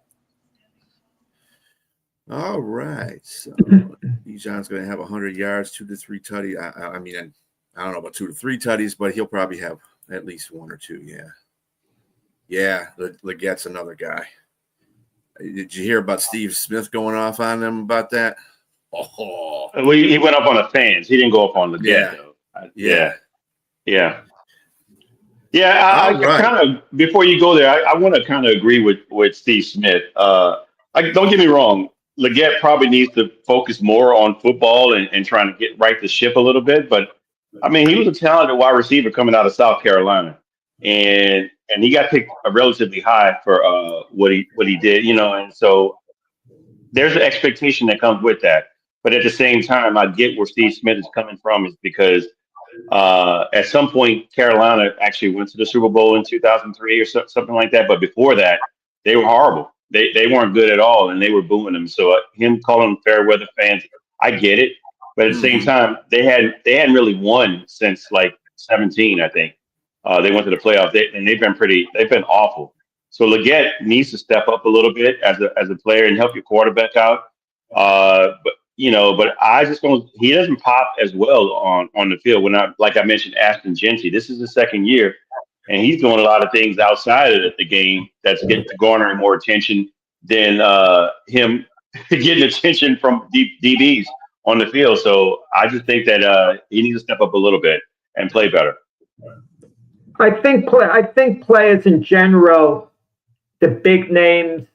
All right. So Bijan's going to have 100 yards, 2 to 3 tutties. I mean, I don't know about 2 to 3 tutties, but he'll probably have at least 1 or 2. Yeah. Yeah. Legette's another guy. Did you hear about Steve Smith going off on them about that? Oh. Well, he went up on the fans. He didn't go up on Legette, though. Yeah. I kind of, before you go there, I want to kind of agree with Steve Smith. Don't get me wrong. Legette probably needs to focus more on football and trying to get right the ship a little bit. But, I mean, he was a talented wide receiver coming out of South Carolina. And he got picked relatively high for what he did, and so there's an expectation that comes with that. But at the same time, I get where Steve Smith is coming from is because at some point, Carolina actually went to the Super Bowl in 2003 or something like that. But before that, they were horrible. They weren't good at all, and they were booing them. So him calling them fair weather fans, I get it. But at the same time, they hadn't really won since like 17, I think. They went to the playoffs, and they've been awful. So Legette needs to step up a little bit as a player and help your quarterback out. But I just don't. He doesn't pop as well on the field. Like I mentioned, Ashton Genty. This is his second year, and he's doing a lot of things outside of the game that's garnering more attention than him getting attention from DBs on the field. So I just think that he needs to step up a little bit and play better. I think players in general, the big names,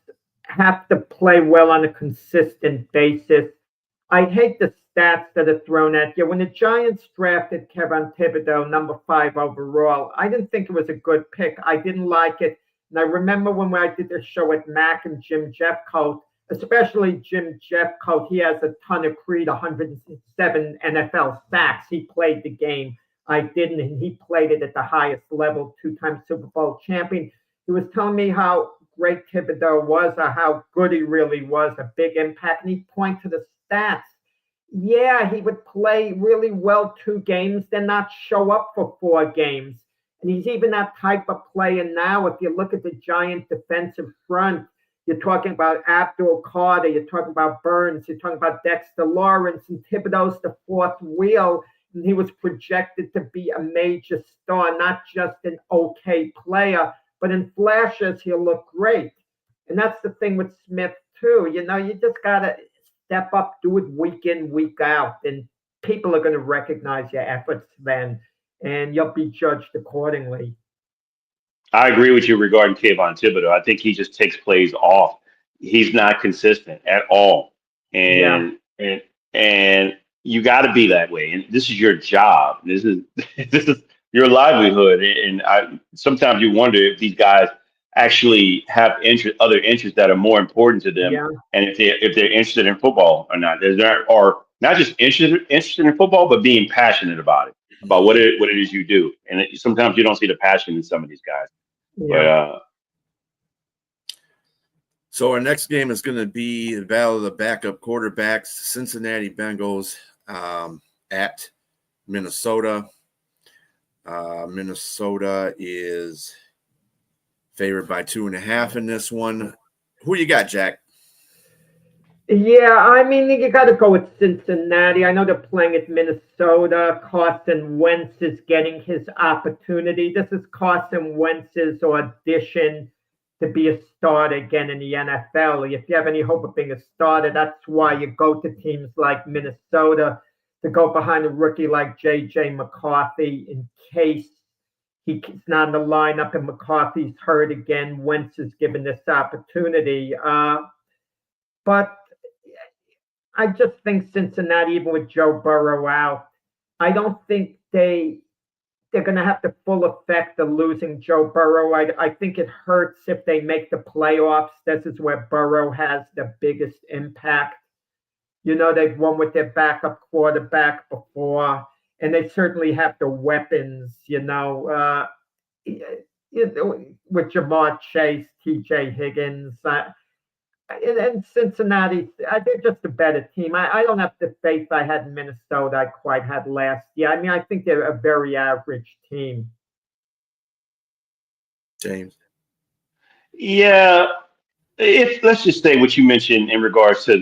have to play well on a consistent basis. I hate the stats that are thrown at you. When the Giants drafted Kevin Thibodeau, number 5 overall, I didn't think it was a good pick. I didn't like it. And I remember when I did the show with Mac and Jim Jeffcoat, especially Jim Jeffcoat, he has a ton of Creed, 107 NFL sacks. He played the game. I didn't, and he played it at the highest level, 2-time Super Bowl champion. He was telling me how great Thibodeau was, or how good he really was, a big impact, and he'd point to the stats. Yeah, he would play really well 2 games, then not show up for 4 games. And he's even that type of player now. If you look at the Giant defensive front, you're talking about Abdul Carter, you're talking about Burns, you're talking about Dexter Lawrence, and Thibodeau's the 4th wheel. And he was projected to be a major star, not just an okay player, but in flashes, he'll look great. And that's the thing with Smith, too. You just got to step up, do it week in, week out, and people are going to recognize your efforts then, and you'll be judged accordingly. I agree with you regarding Kayvon Thibodeau. I think he just takes plays off. He's not consistent at all. And you got to be that way. And this is your job. This is your livelihood. And sometimes you wonder if these guys actually have other interests that are more important to them, and if they're interested in football or not. Or not just interested in football, but being passionate about it, about what it is you do. And sometimes you don't see the passion in some of these guys. Yeah. So our next game is going to be the battle of the backup quarterbacks, Cincinnati Bengals at Minnesota. Minnesota is favored by 2.5 in this one. Who you got, Jack? Yeah, I mean, you got to go with Cincinnati. I know they're playing at Minnesota. Carson Wentz is getting his opportunity. This is Carson Wentz's audition to be a starter again in the NFL. If you have any hope of being a starter, that's why you go to teams like Minnesota, to go behind a rookie like J.J. McCarthy in case he's not in the lineup and McCarthy's hurt again. Wentz is given this opportunity. But I just think Cincinnati, even with Joe Burrow out, I don't think they're going to have the full effect of losing Joe Burrow. I think it hurts if they make the playoffs. This is where Burrow has the biggest impact. They've won with their backup quarterback before, and they certainly have the weapons, with Jamar Chase, TJ Higgins. And Cincinnati, they're just a better team. I don't have the faith I had in Minnesota I quite had last year. I mean, I think they're a very average team. James. Yeah, if let's just say what you mentioned in regards to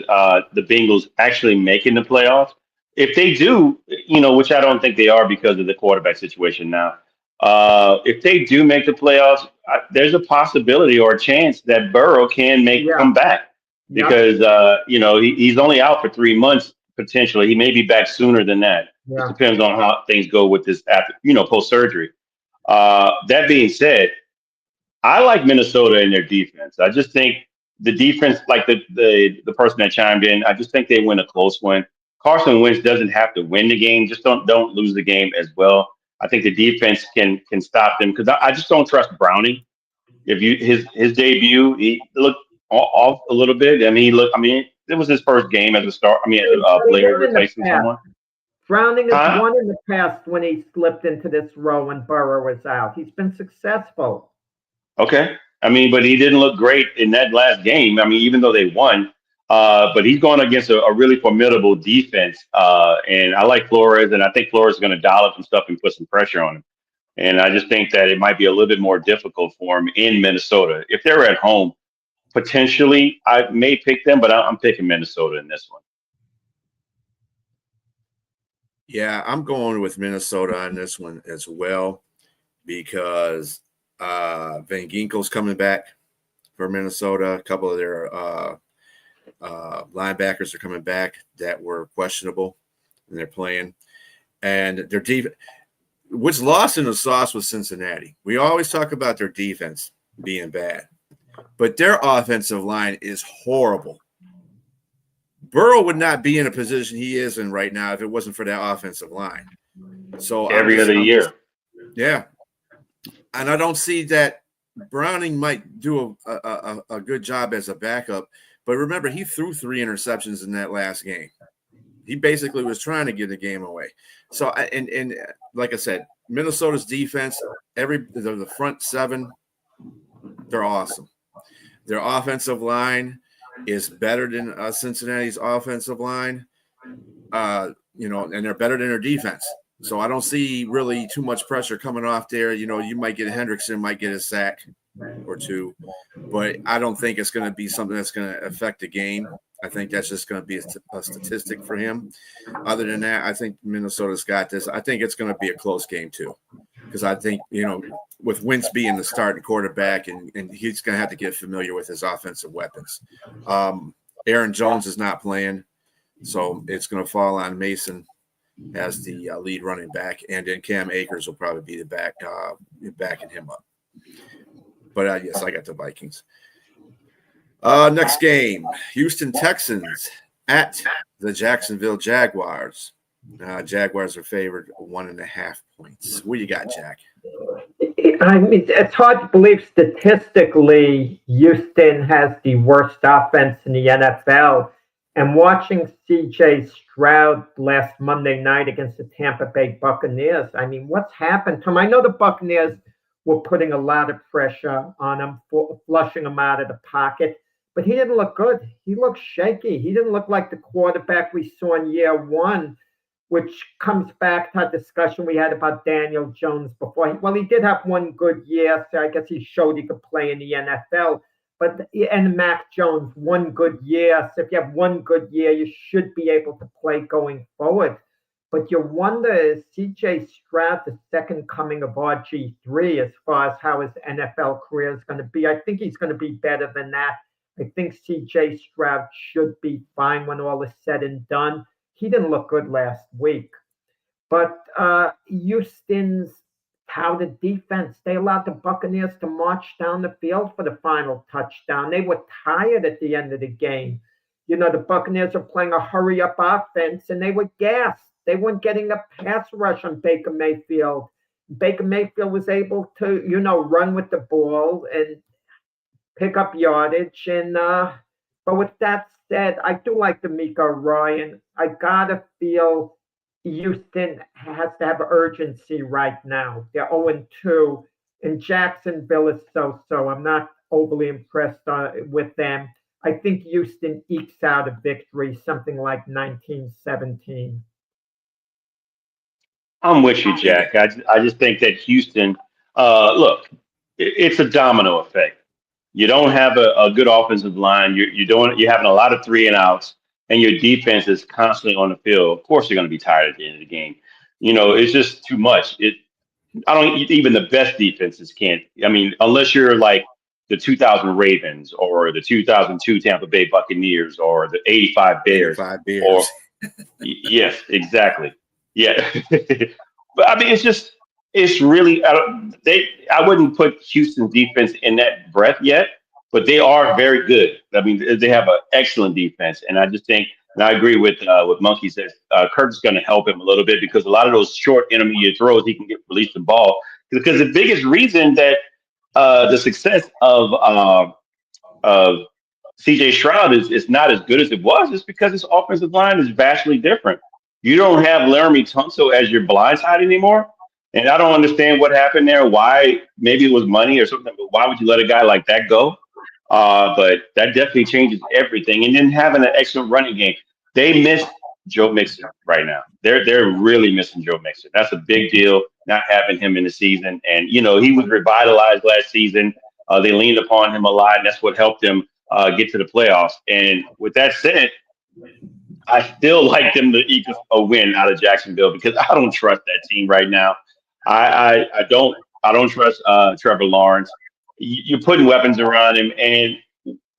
the Bengals actually making the playoffs. If they do, which I don't think they are because of the quarterback situation now. If they do make the playoffs, there's a possibility or a chance that Burrow can come back because he's only out for 3 months potentially. He may be back sooner than that. Yeah. It depends on how things go with this after post surgery. That being said, I like Minnesota in their defense. I just think the defense, like the person that chimed in, I just think they win a close one. Carson Wentz doesn't have to win the game. Just don't lose the game as well. I think the defense can stop them because I just don't trust Browning. If his debut, he looked off a little bit. I mean, it was his first game as a start. I mean, as a player replacing someone. Browning has won in the past when he slipped into this role when Burrow was out. He's been successful. Okay. I mean, but he didn't look great in that last game. I mean, even though they won, but he's going against a really formidable defense. And I like Flores, and I think Flores is going to dial up some stuff and put some pressure on him. And I just think that it might be a little bit more difficult for him in Minnesota. If they're at home, potentially I may pick them, but I'm picking Minnesota in this one. Yeah, I'm going with Minnesota on this one as well because Van Ginkel's coming back for Minnesota. A couple of their linebackers are coming back that were questionable, and they're playing. And their defense, what's lost in the sauce was Cincinnati. We always talk about their defense being bad, but their offensive line is horrible. Burrow would not be in a position he is in right now if it wasn't for that offensive line. So every other year. Yeah. And I don't see that Browning might do a good job as a backup. But remember, he threw 3 interceptions in that last game. He basically was trying to give the game away. So, and like I said, Minnesota's defense, the front 7, they're awesome. Their offensive line is better than Cincinnati's offensive line, and they're better than their defense. So I don't see really too much pressure coming off there. You might get Hendrickson, might get a sack or 2, but I don't think it's going to be something that's going to affect the game. I think that's just going to be a statistic for him. Other than that, I think Minnesota's got this. I think it's going to be a close game too, because I think, with Wentz being the starting quarterback and he's going to have to get familiar with his offensive weapons. Aaron Jones is not playing, so it's going to fall on Mason as the lead running back, and then Cam Akers will probably be the backing him up. But yes, I got the Vikings. Next game, Houston Texans at the Jacksonville Jaguars. Jaguars are favored 1.5 points. What do you got, Jack? I mean, it's hard to believe statistically Houston has the worst offense in the NFL. And watching C.J. Stroud last Monday night against the Tampa Bay Buccaneers, I mean, what's happened to him? I know the Buccaneers were putting a lot of pressure on him, flushing him out of the pocket, but he didn't look good. He looked shaky. He didn't look like the quarterback we saw in year 1, which comes back to a discussion we had about Daniel Jones before. Well, he did have one good year, so I guess he showed he could play in the NFL. And Mac Jones, one good year. So if you have one good year, you should be able to play going forward. But you wonder, is C.J. Stroud the second coming of RG3 as far as how his NFL career is going to be? I think he's going to be better than that. I think C.J. Stroud should be fine when all is said and done. He didn't look good last week. But Houston's how the defense, they allowed the Buccaneers to march down the field for the final touchdown. They were tired at the end of the game. You know, the Buccaneers were playing a hurry up offense and they were gassed. They weren't getting a pass rush on Baker Mayfield. Baker Mayfield was able to, you know, run with the ball and pick up yardage. And but with that said, I do like D'Amico Ryan. I gotta feel Houston has to have urgency right now. They're 0-2, and Jacksonville is so. I'm not overly impressed with them. I think Houston ekes out a victory, something like 19-17. I'm with you, Jack. I just think that Houston, look, it's a domino effect. You don't have a good offensive line. You're having a lot of 3-and-outs, and your defense is constantly on the field. Of course, you're going to be tired at the end of the game. You know, it's just too much. I don't even the best defenses can't. I mean, unless you're like the 2000 Ravens or the 2002 Tampa Bay Buccaneers or the 85 Bears. 85 Bears. Or yes, exactly. Yeah. But I mean, it's really, I wouldn't put Houston's defense in that breath yet, but they are very good. I mean, they have an excellent defense. And I just think, and I agree with Monkey says, Kirk's going to help him a little bit because a lot of those short intermediate throws, he can release the ball. Because the biggest reason that the success of CJ Stroud is not as good as it was is because his offensive line is vastly different. You don't have Laramie Tunsil as your blind side anymore. And I don't understand what happened there. Why? Maybe it was money or something, but why would you let a guy like that go? But that definitely changes everything. And then having an excellent running game. They miss Joe Mixon right now. They're really missing Joe Mixon. That's a big deal, not having him in the season. And, you know, he was revitalized last season. They leaned upon him a lot, and that's what helped him get to the playoffs. And with that said, I still like them to eke a win out of Jacksonville because I don't trust that team right now. I don't trust Trevor Lawrence. You're putting weapons around him, and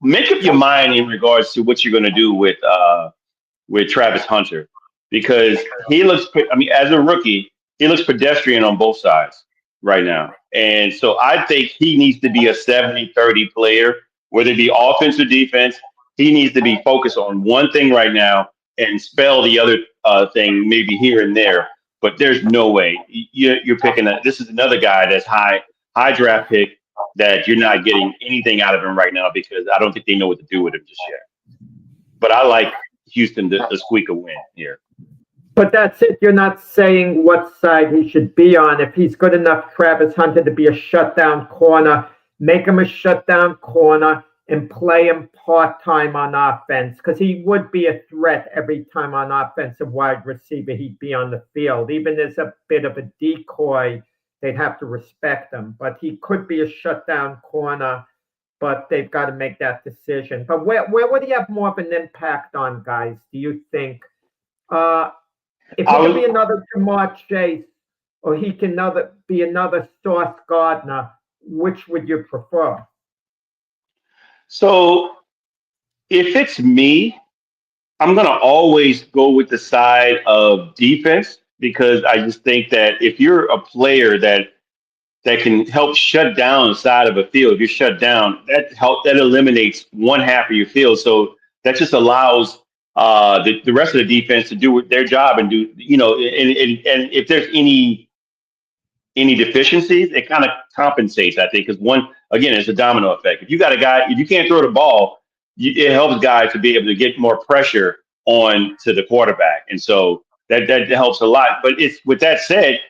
make up your mind in regards to what you're going to do with Travis Hunter because he looks. I mean, as a rookie, he looks pedestrian on both sides right now, and so I think he needs to be a 70-30 player, whether it be offense or defense. He needs to be focused on one thing right now and spell the other thing maybe here and there. But there's no way you're picking that. This is another guy that's high draft pick that you're not getting anything out of him right now because I don't think they know what to do with him just yet. But I like Houston to squeak a win here. But that's it. You're not saying what side he should be on. If he's good enough, Travis Hunter, to be a shutdown corner, make him a shutdown corner and play him part-time on offense because he would be a threat every time on offensive wide receiver he'd be on the field. Even as a bit of a decoy, they'd have to respect him. But he could be a shutdown corner, but they've got to make that decision. But where would he have more of an impact on, guys, do you think? If he can be another Jamar Chase or he can be another Sauce Gardner, which would you prefer? So if it's me, I'm going to always go with the side of defense because I just think that if you're a player that can help shut down the side of a field, if you're shut down, that eliminates one half of your field. So that just allows the rest of the defense to do their job and do, you know, and if there's any deficiencies, it kind of compensates, I think, because again, it's a domino effect. If you got a guy, if you can't throw the ball, it helps guys to be able to get more pressure on to the quarterback. And so that helps a lot. But with that said,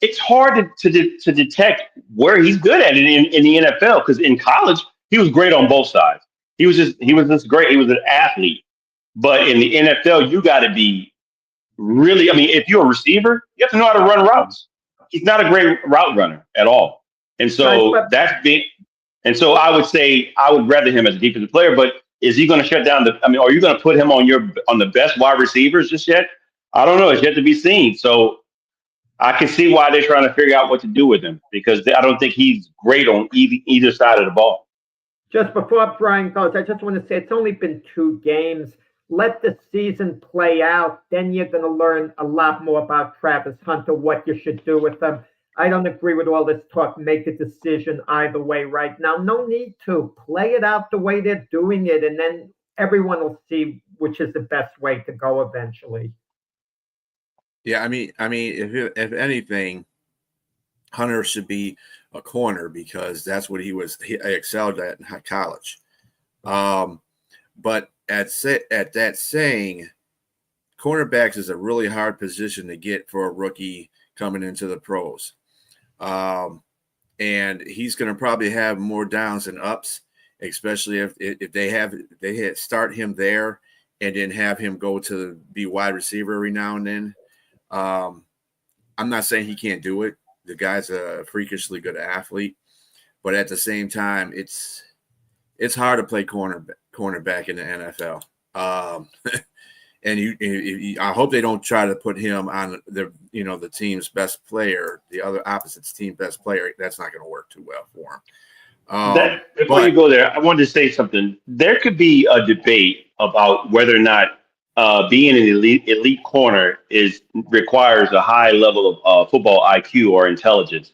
it's hard to detect where he's good at it in the NFL because in college, he was great on both sides. He was just great. He was an athlete. But in the NFL, you got to be really, I mean, if you're a receiver, you have to know how to run routes. He's not a great route runner at all. And so and so I would say I would rather him as a defensive player, but is he going to shut down are you going to put him on the best wide receivers just yet? I don't know. It's yet to be seen. So I can see why they're trying to figure out what to do with him because I don't think he's great on either side of the ball. Just before Brian goes, I just want to say it's only been 2 games. let the season play out. Then you're going to learn a lot more about Travis Hunter, what you should do with him. I don't agree with all this talk. Make a decision either way right now. No need to. Play it out the way they're doing it, and then everyone will see which is the best way to go eventually. Yeah, I mean, if anything, Hunter should be a corner because that's what he excelled at in college. But at that saying, cornerbacks is a really hard position to get for a rookie coming into the pros. And he's going to probably have more downs and ups, especially if they start him there and then have him go to be wide receiver every now and then. I'm not saying he can't do it. The guy's a freakishly good athlete, but at the same time, it's hard to play cornerback in the NFL. And I hope they don't try to put him on the team's best player, the other opposite's team best player. That's not going to work too well for him. Before you go there, I wanted to say something. There could be a debate about whether or not being an elite corner requires a high level of football IQ or intelligence.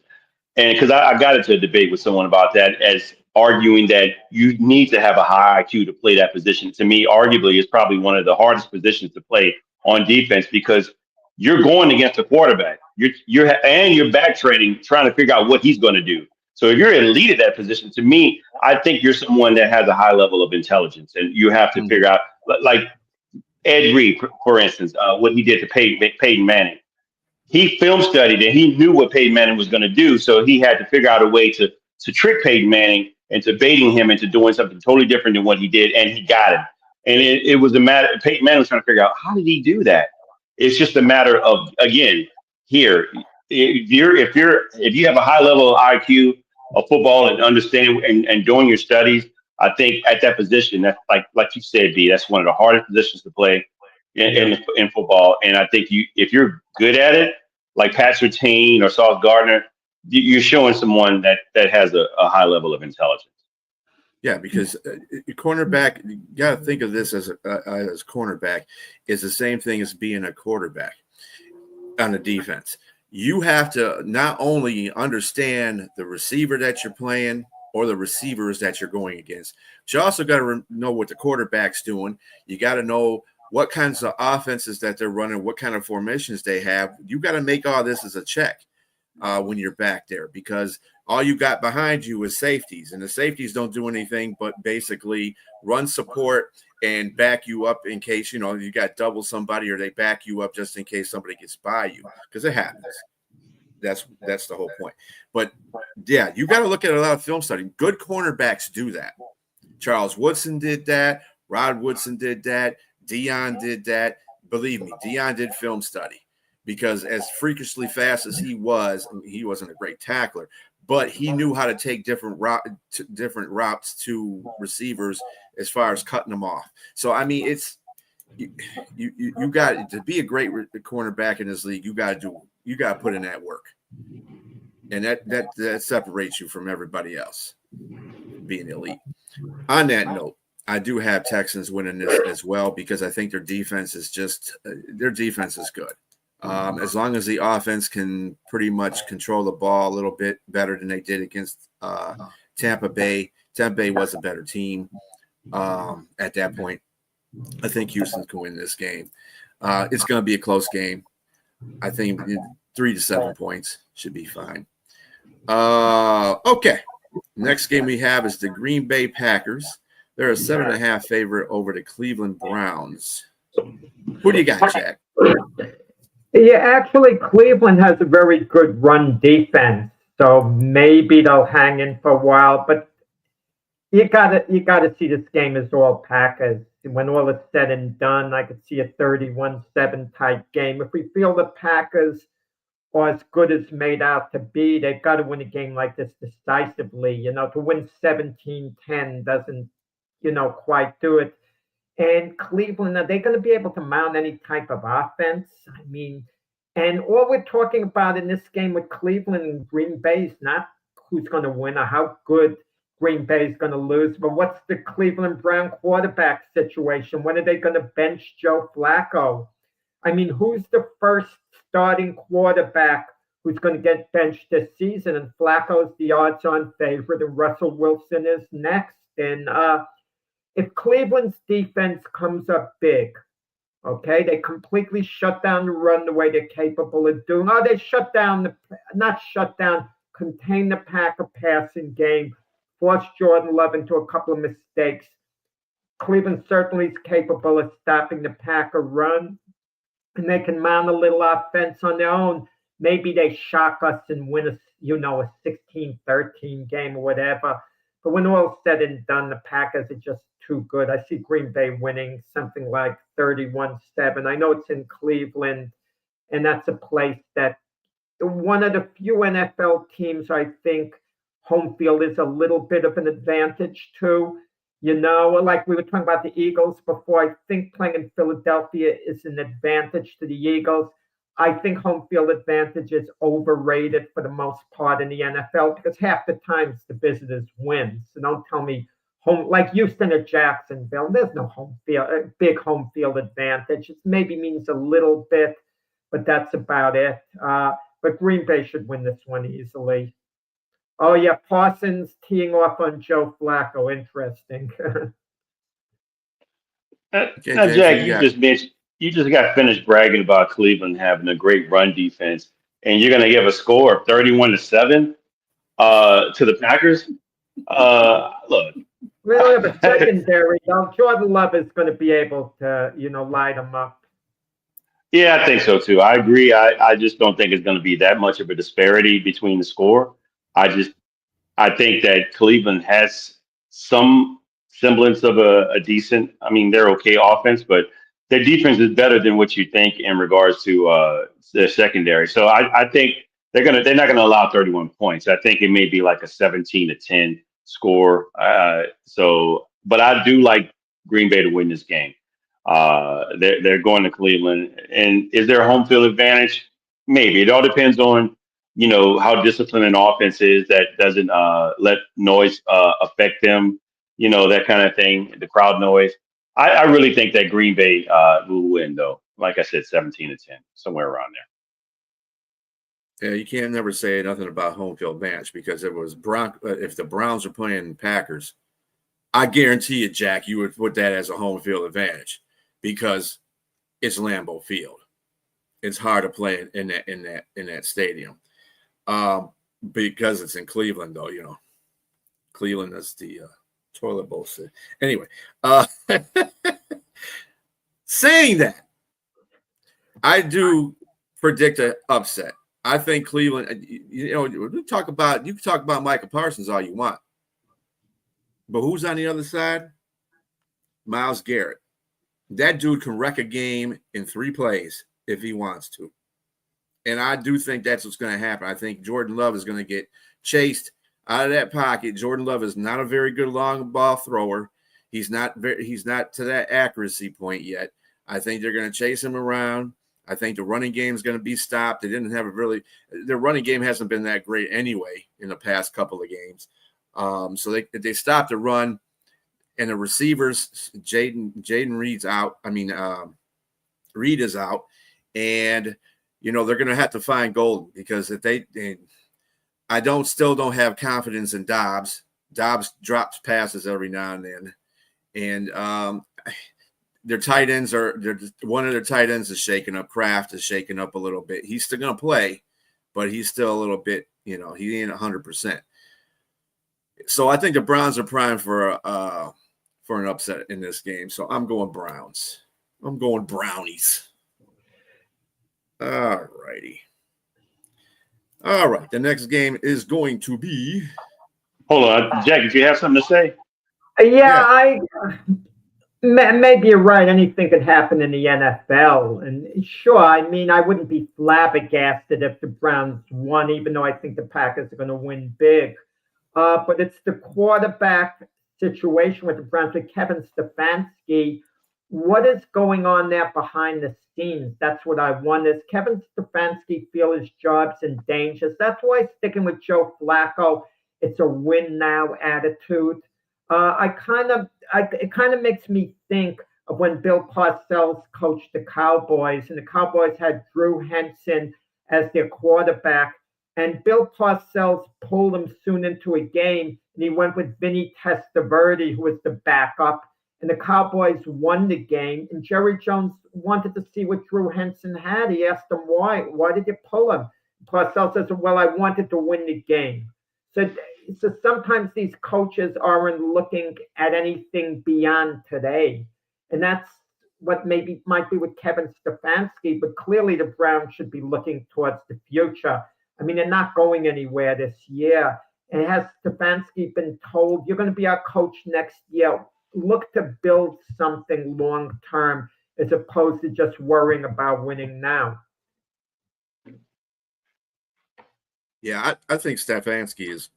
And because I got into a debate with someone about that, as arguing that you need to have a high IQ to play that position. To me, arguably, is probably one of the hardest positions to play on defense because you're going against a quarterback. You're back training, trying to figure out what he's going to do. So if you're elite at that position, to me, I think you're someone that has a high level of intelligence, and you have to figure out, like Ed Reed, for instance, what he did to Peyton Manning. He film studied and he knew what Peyton Manning was going to do. So he had to figure out a way to trick Peyton Manning into baiting him into doing something totally different than what he did. And he got him. And it was a matter, Peyton Manning was trying to figure out, how did he do that? It's just a matter of, again, here, if you have a high level of IQ of football and understanding and doing your studies, I think at that position, that's like you said, B, that's one of the hardest positions to play in football. And I think if you're good at it, like Pat Surtain or Sauce Gardner, you're showing someone that has a high level of intelligence. Yeah, because cornerback, you got to think of this as cornerback is the same thing as being a quarterback on a defense. You have to not only understand the receiver that you're playing or the receivers that you're going against, but you also got to know what the quarterback's doing. You got to know what kinds of offenses that they're running, what kind of formations they have. You got to make all this as a check when you're back there because all you got behind you is safeties, and the safeties don't do anything but basically run support and back you up in case, you got double somebody or they back you up just in case somebody gets by you because it happens. That's the whole point. But, yeah, you got to look at a lot of film study. Good cornerbacks do that. Charles Woodson did that. Rod Woodson did that. Dion did that. Believe me, Dion did film study because as freakishly fast as he wasn't a great tackler, but he knew how to take different routes to receivers as far as cutting them off. So, I mean, it's you got to be a great cornerback in this league. You got to put in that work, and that separates you from everybody else being elite. On that note, I do have Texans winning this as well because I think their defense is good. As long as the offense can pretty much control the ball a little bit better than they did against Tampa Bay. Tampa Bay was a better team at that point. I think Houston can win this game. It's going to be a close game. I think 3 to 7 points should be fine. Okay. Next game we have is the Green Bay Packers. They're a 7.5 favorite over the Cleveland Browns. Who do you got, Jack? Yeah, actually, Cleveland has a very good run defense, so maybe they'll hang in for a while. But you gotta see this game as all Packers. When all is said and done, I could see a 31-7 type game. If we feel the Packers are as good as made out to be, they've got to win a game like this decisively. To win 17-10 doesn't quite do it. And Cleveland, are they going to be able to mount any type of offense? I mean, and all we're talking about in this game with Cleveland and Green Bay is not who's going to win or how good Green Bay's going to lose. But what's the Cleveland Brown quarterback situation? When are they going to bench Joe Flacco? I mean, who's the first starting quarterback who's going to get benched this season? And Flacco's the odds-on favorite, and Russell Wilson is next. And if Cleveland's defense comes up big, okay, they completely shut down the run the way they're capable of doing. Oh, they contain the Packer passing game, force Jordan Love into a couple of mistakes. Cleveland certainly is capable of stopping the Packer run, and they can mount a little offense on their own. Maybe they shock us and win a 16-13 game or whatever. But when all's said and done, the Packers are just too good. I see Green Bay winning something like 31-7. I know it's in Cleveland, and that's a place that one of the few NFL teams I think home field is a little bit of an advantage to. Like we were talking about the Eagles before, I think playing in Philadelphia is an advantage to the Eagles. I think home field advantage is overrated for the most part in the NFL because half the times the visitors win. So don't tell me like Houston or Jacksonville, there's no big home field advantage. It maybe means a little bit, but that's about it. But Green Bay should win this one easily. Oh, yeah, Parsons teeing off on Joe Flacco. Interesting. Now, Jack, you just got finished bragging about Cleveland having a great run defense, and you're going to give a score of 31-7 to the Packers. Look, we don't have a secondary. Jordan Love is going to be able to, light them up. Yeah, I think so too. I agree. I just don't think it's going to be that much of a disparity between the score. I think that Cleveland has some semblance of a decent, they're okay offense, but their defense is better than what you think in regards to their secondary. So I think they're not gonna allow 31 points. I think it may be like a 17-10 score. But I do like Green Bay to win this game. They're going to Cleveland, and is there a home field advantage? Maybe. It all depends on how disciplined an offense is that doesn't let noise affect them, that kind of thing, the crowd noise. I really think that Green Bay will win, though. Like I said, 17-10, somewhere around there. Yeah, you can't never say nothing about home field advantage because if the Browns are playing Packers, I guarantee you, Jack, you would put that as a home field advantage because it's Lambeau Field. It's hard to play in that stadium. Because it's in Cleveland, though, Cleveland is the toilet bowl city. Anyway, saying that, I do predict an upset. I think Cleveland. You can talk about Micah Parsons all you want, but who's on the other side? Myles Garrett. That dude can wreck a game in 3 plays if he wants to. And I do think that's what's going to happen. I think Jordan Love is going to get chased out of that pocket. Jordan Love is not a very good long ball thrower. He's not to that accuracy point yet. I think they're going to chase him around. I think the running game is going to be stopped. They didn't have their running game hasn't been that great anyway in the past couple of games. So they stopped the run, and the receivers, Jaden Reed's out. Reed is out, and they're going to have to find Golden because if I still don't have confidence in Dobbs. Dobbs drops passes every now and then, and their tight ends one of their tight ends is shaking up. Kraft is shaking up a little bit. He's still going to play, but he's still a little bit, he ain't 100%. So I think the Browns are primed for an upset in this game. So I'm going Browns. I'm going Brownies. All righty. All right. The next game is going to be. Hold on, Jack. Did you have something to say? Yeah. Maybe you're right. Anything could happen in the NFL. And sure, I wouldn't be flabbergasted if the Browns won, even though I think the Packers are going to win big. But it's the quarterback situation with the Browns with Kevin Stefanski. What is going on there behind the scenes? That's what I wonder. Does Kevin Stefanski feel his job's in danger? That's why sticking with Joe Flacco. it's a win now attitude. It kind of makes me think of when Bill Parcells coached the Cowboys, and the Cowboys had Drew Henson as their quarterback, and Bill Parcells pulled him soon into a game, and he went with Vinny Testaverde, who was the backup, and the Cowboys won the game, and Jerry Jones wanted to see what Drew Henson had. He asked him why. Why did you pull him? Parcells says, well, I wanted to win the game. So sometimes these coaches aren't looking at anything beyond today. And that's what might be with Kevin Stefanski, but clearly the Browns should be looking towards the future. I mean, they're not going anywhere this year. And has Stefanski been told, you're going to be our coach next year? Look to build something long term as opposed to just worrying about winning now. Yeah, I think Stefanski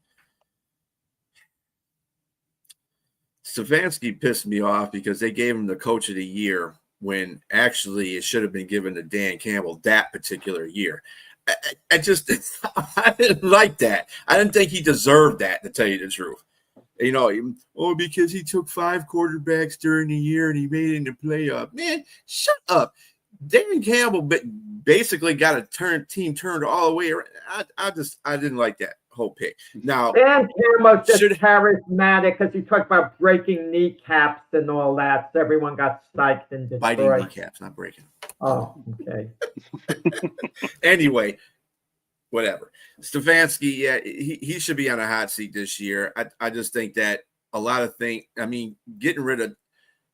pissed me off because they gave him the coach of the year when actually it should have been given to Dan Campbell that particular year. I just I didn't like that. I didn't think he deserved that, to tell you the truth. You know, because he took 5 quarterbacks during the year and he made it in the playoff. Man, shut up. Dan Campbell basically got a team turned all the way around. I didn't like that whole pick. Now, Dan Campbell's just charismatic because he talked about breaking kneecaps and all that. So everyone got psyched in Detroit. Biting kneecaps, not breaking. Oh, okay. Anyway, whatever. Stefanski, yeah, he should be on a hot seat this year. I just think that a lot of things. I mean,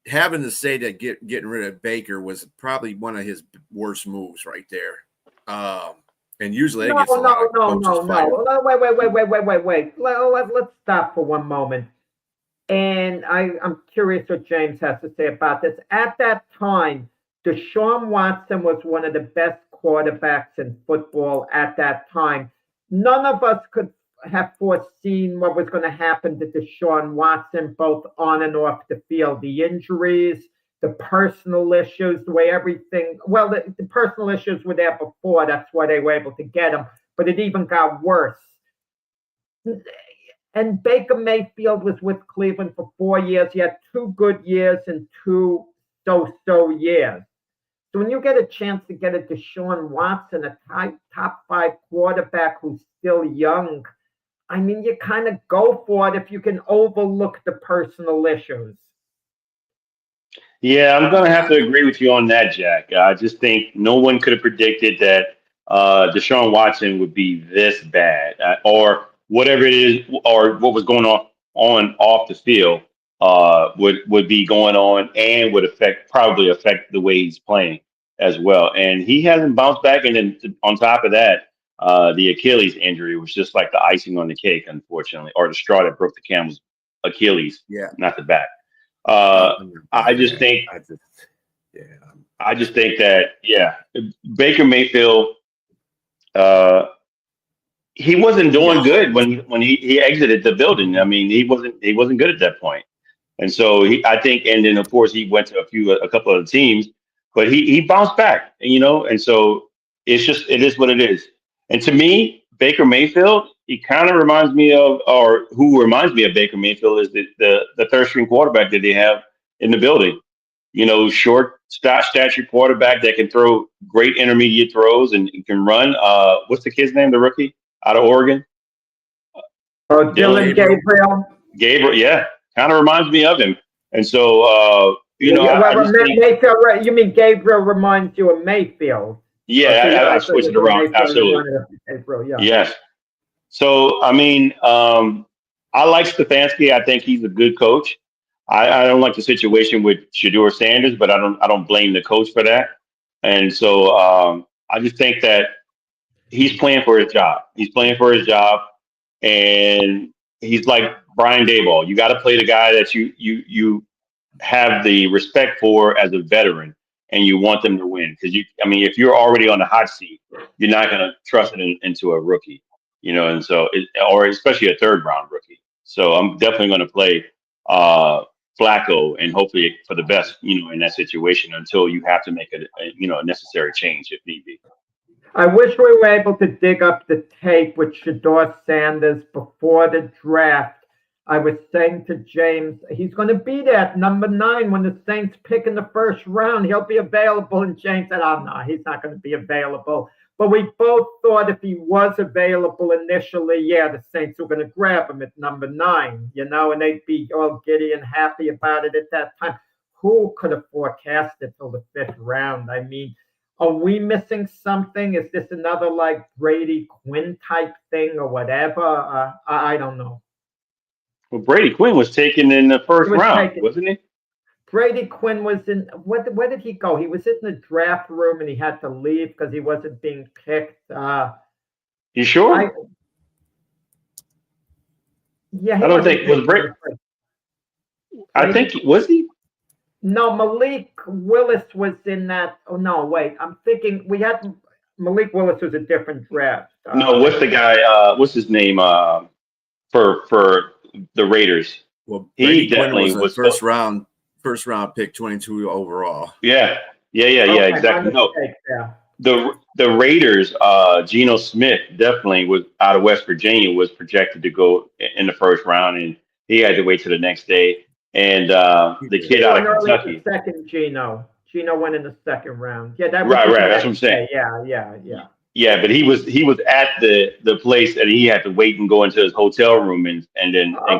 having to say that getting rid of Baker was probably one of his worst moves right there. And usually that gets a lot of coaches fired. Wait. Let's stop for one moment. And I'm curious what James has to say about this. At that time, Deshaun Watson was one of the best quarterbacks in football at that time. None of us could have foreseen what was going to happen to Deshaun Watson, both on and off the field. The injuries, the personal issues, the way everything, well, the personal issues were there before. That's why they were able to get him. But it even got worse. And Baker Mayfield was with Cleveland for 4 years. He had 2 good years and 2 so-so years. So when you get a chance to get a Deshaun Watson, a top 5 quarterback who's still young, I mean, you kind of go for it if you can overlook the personal issues. Yeah, I'm going to have to agree with you on that, Jack. I just think no one could have predicted that Deshaun Watson would be this bad or whatever it is, or what was going on off the field would be going on and would probably affect the way he's playing as well. And he hasn't bounced back. And then on top of that, the Achilles injury was just like the icing on the cake, unfortunately, or the straw that broke the camel's Achilles, not the back. I just think that Baker Mayfield, he wasn't doing good when he exited the building. I mean, he wasn't good at that point. And so I think, and then of course he went to a couple of teams, but he bounced back, and so it is what it is. And to me, Baker Mayfield, he kind of reminds me of, or who reminds me of Baker Mayfield is the third string quarterback that they have in the building. Short stature quarterback that can throw great intermediate throws and can run. What's the kid's name? The rookie out of Oregon? Dylan Gabriel. Gabriel, yeah. Kind of reminds me of him. And so, Mayfield, you mean Gabriel reminds you of Mayfield? Yeah, I switched it around. Absolutely. April, yeah. Yes. So, I mean, I like Stefanski. I think he's a good coach. I don't like the situation with Shedeur Sanders, but I don't blame the coach for that. And so I just think that he's playing for his job. He's playing for his job, and he's like Brian Daboll. You got to play the guy that you have the respect for as a veteran, and you want them to win. Because if you're already on the hot seat, you're not going to trust it into a rookie, and so or especially a third round rookie. So I'm definitely going to play Flacco and hopefully for the best, in that situation until you have to make a necessary change if need be. I wish we were able to dig up the tape with Shador Sanders before the draft. I was saying to James, he's going to be there at number 9 when the Saints pick in the first round. He'll be available. And James said, oh, no, he's not going to be available. But we both thought if he was available initially, yeah, the Saints were going to grab him at number 9, and they'd be all giddy and happy about it at that time. Who could have forecasted till the 5th round? I mean, are we missing something? Is this another like Brady Quinn type thing or whatever? I don't know. Well, Brady Quinn was taken in the first round, wasn't he? Brady Quinn was in where did he go? He was in the draft room and he had to leave because he wasn't being picked. You sure? Yeah, I don't think was Brady. I think was he? No, Malik Willis was in that. Oh no, wait. I'm thinking we had Malik Willis was a different draft. No, what's the guy? What's his name? For the Raiders. Well, he definitely was a first round pick, 22 overall. Yeah, exactly. No, the Raiders. Geno Smith definitely was out of West Virginia. Was projected to go in the first round, and he had to wait till the next day. And the kid out of Kentucky. Second Geno went in the second round. Yeah, that was right. That's what I'm saying. Yeah. Yeah, but he was at the place and he had to wait and go into his hotel room and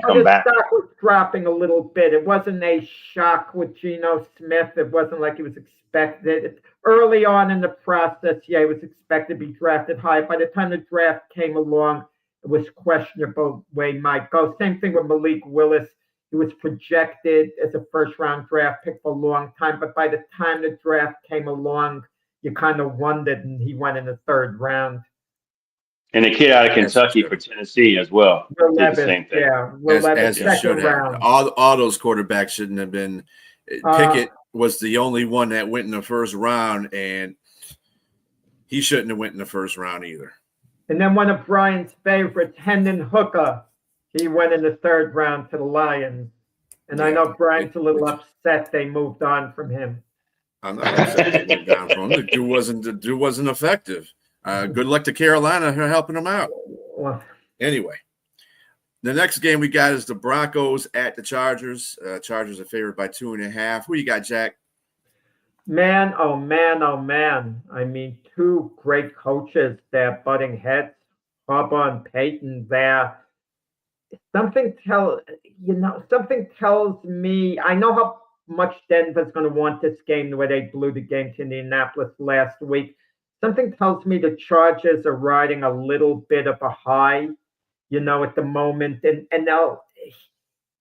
come back. His stock was dropping a little bit. It wasn't a shock with Geno Smith. It wasn't like he was expected. Early on in the process, he was expected to be drafted high. By the time the draft came along, it was questionable where he might go. Same thing with Malik Willis. He was projected as a first-round draft pick for a long time, but by the time the draft came along, you kind of wondered, and he went in the 3rd round. And the kid out of Kentucky for Tennessee as well. Did the same thing. Yeah, as he should have. All those quarterbacks shouldn't have been. Pickett was the only one that went in the first round, and he shouldn't have went in the first round either. And then one of Brian's favorites, Hendon Hooker, he went in the 3rd round to the Lions. And I know Brian's a little upset they moved on from him. I'm not upset they moved on from him. The dude wasn't effective. Good luck to Carolina for helping him out. Anyway, the next game we got is the Broncos at the Chargers. Chargers are favored by 2.5. Who you got, Jack? Man, oh man. I mean, 2 great coaches there butting heads. Harbaugh and Payton there. Something tells me, I know how much Denver's going to want this game the way they blew the game to Indianapolis last week. Something tells me the Chargers are riding a little bit of a high, at the moment, and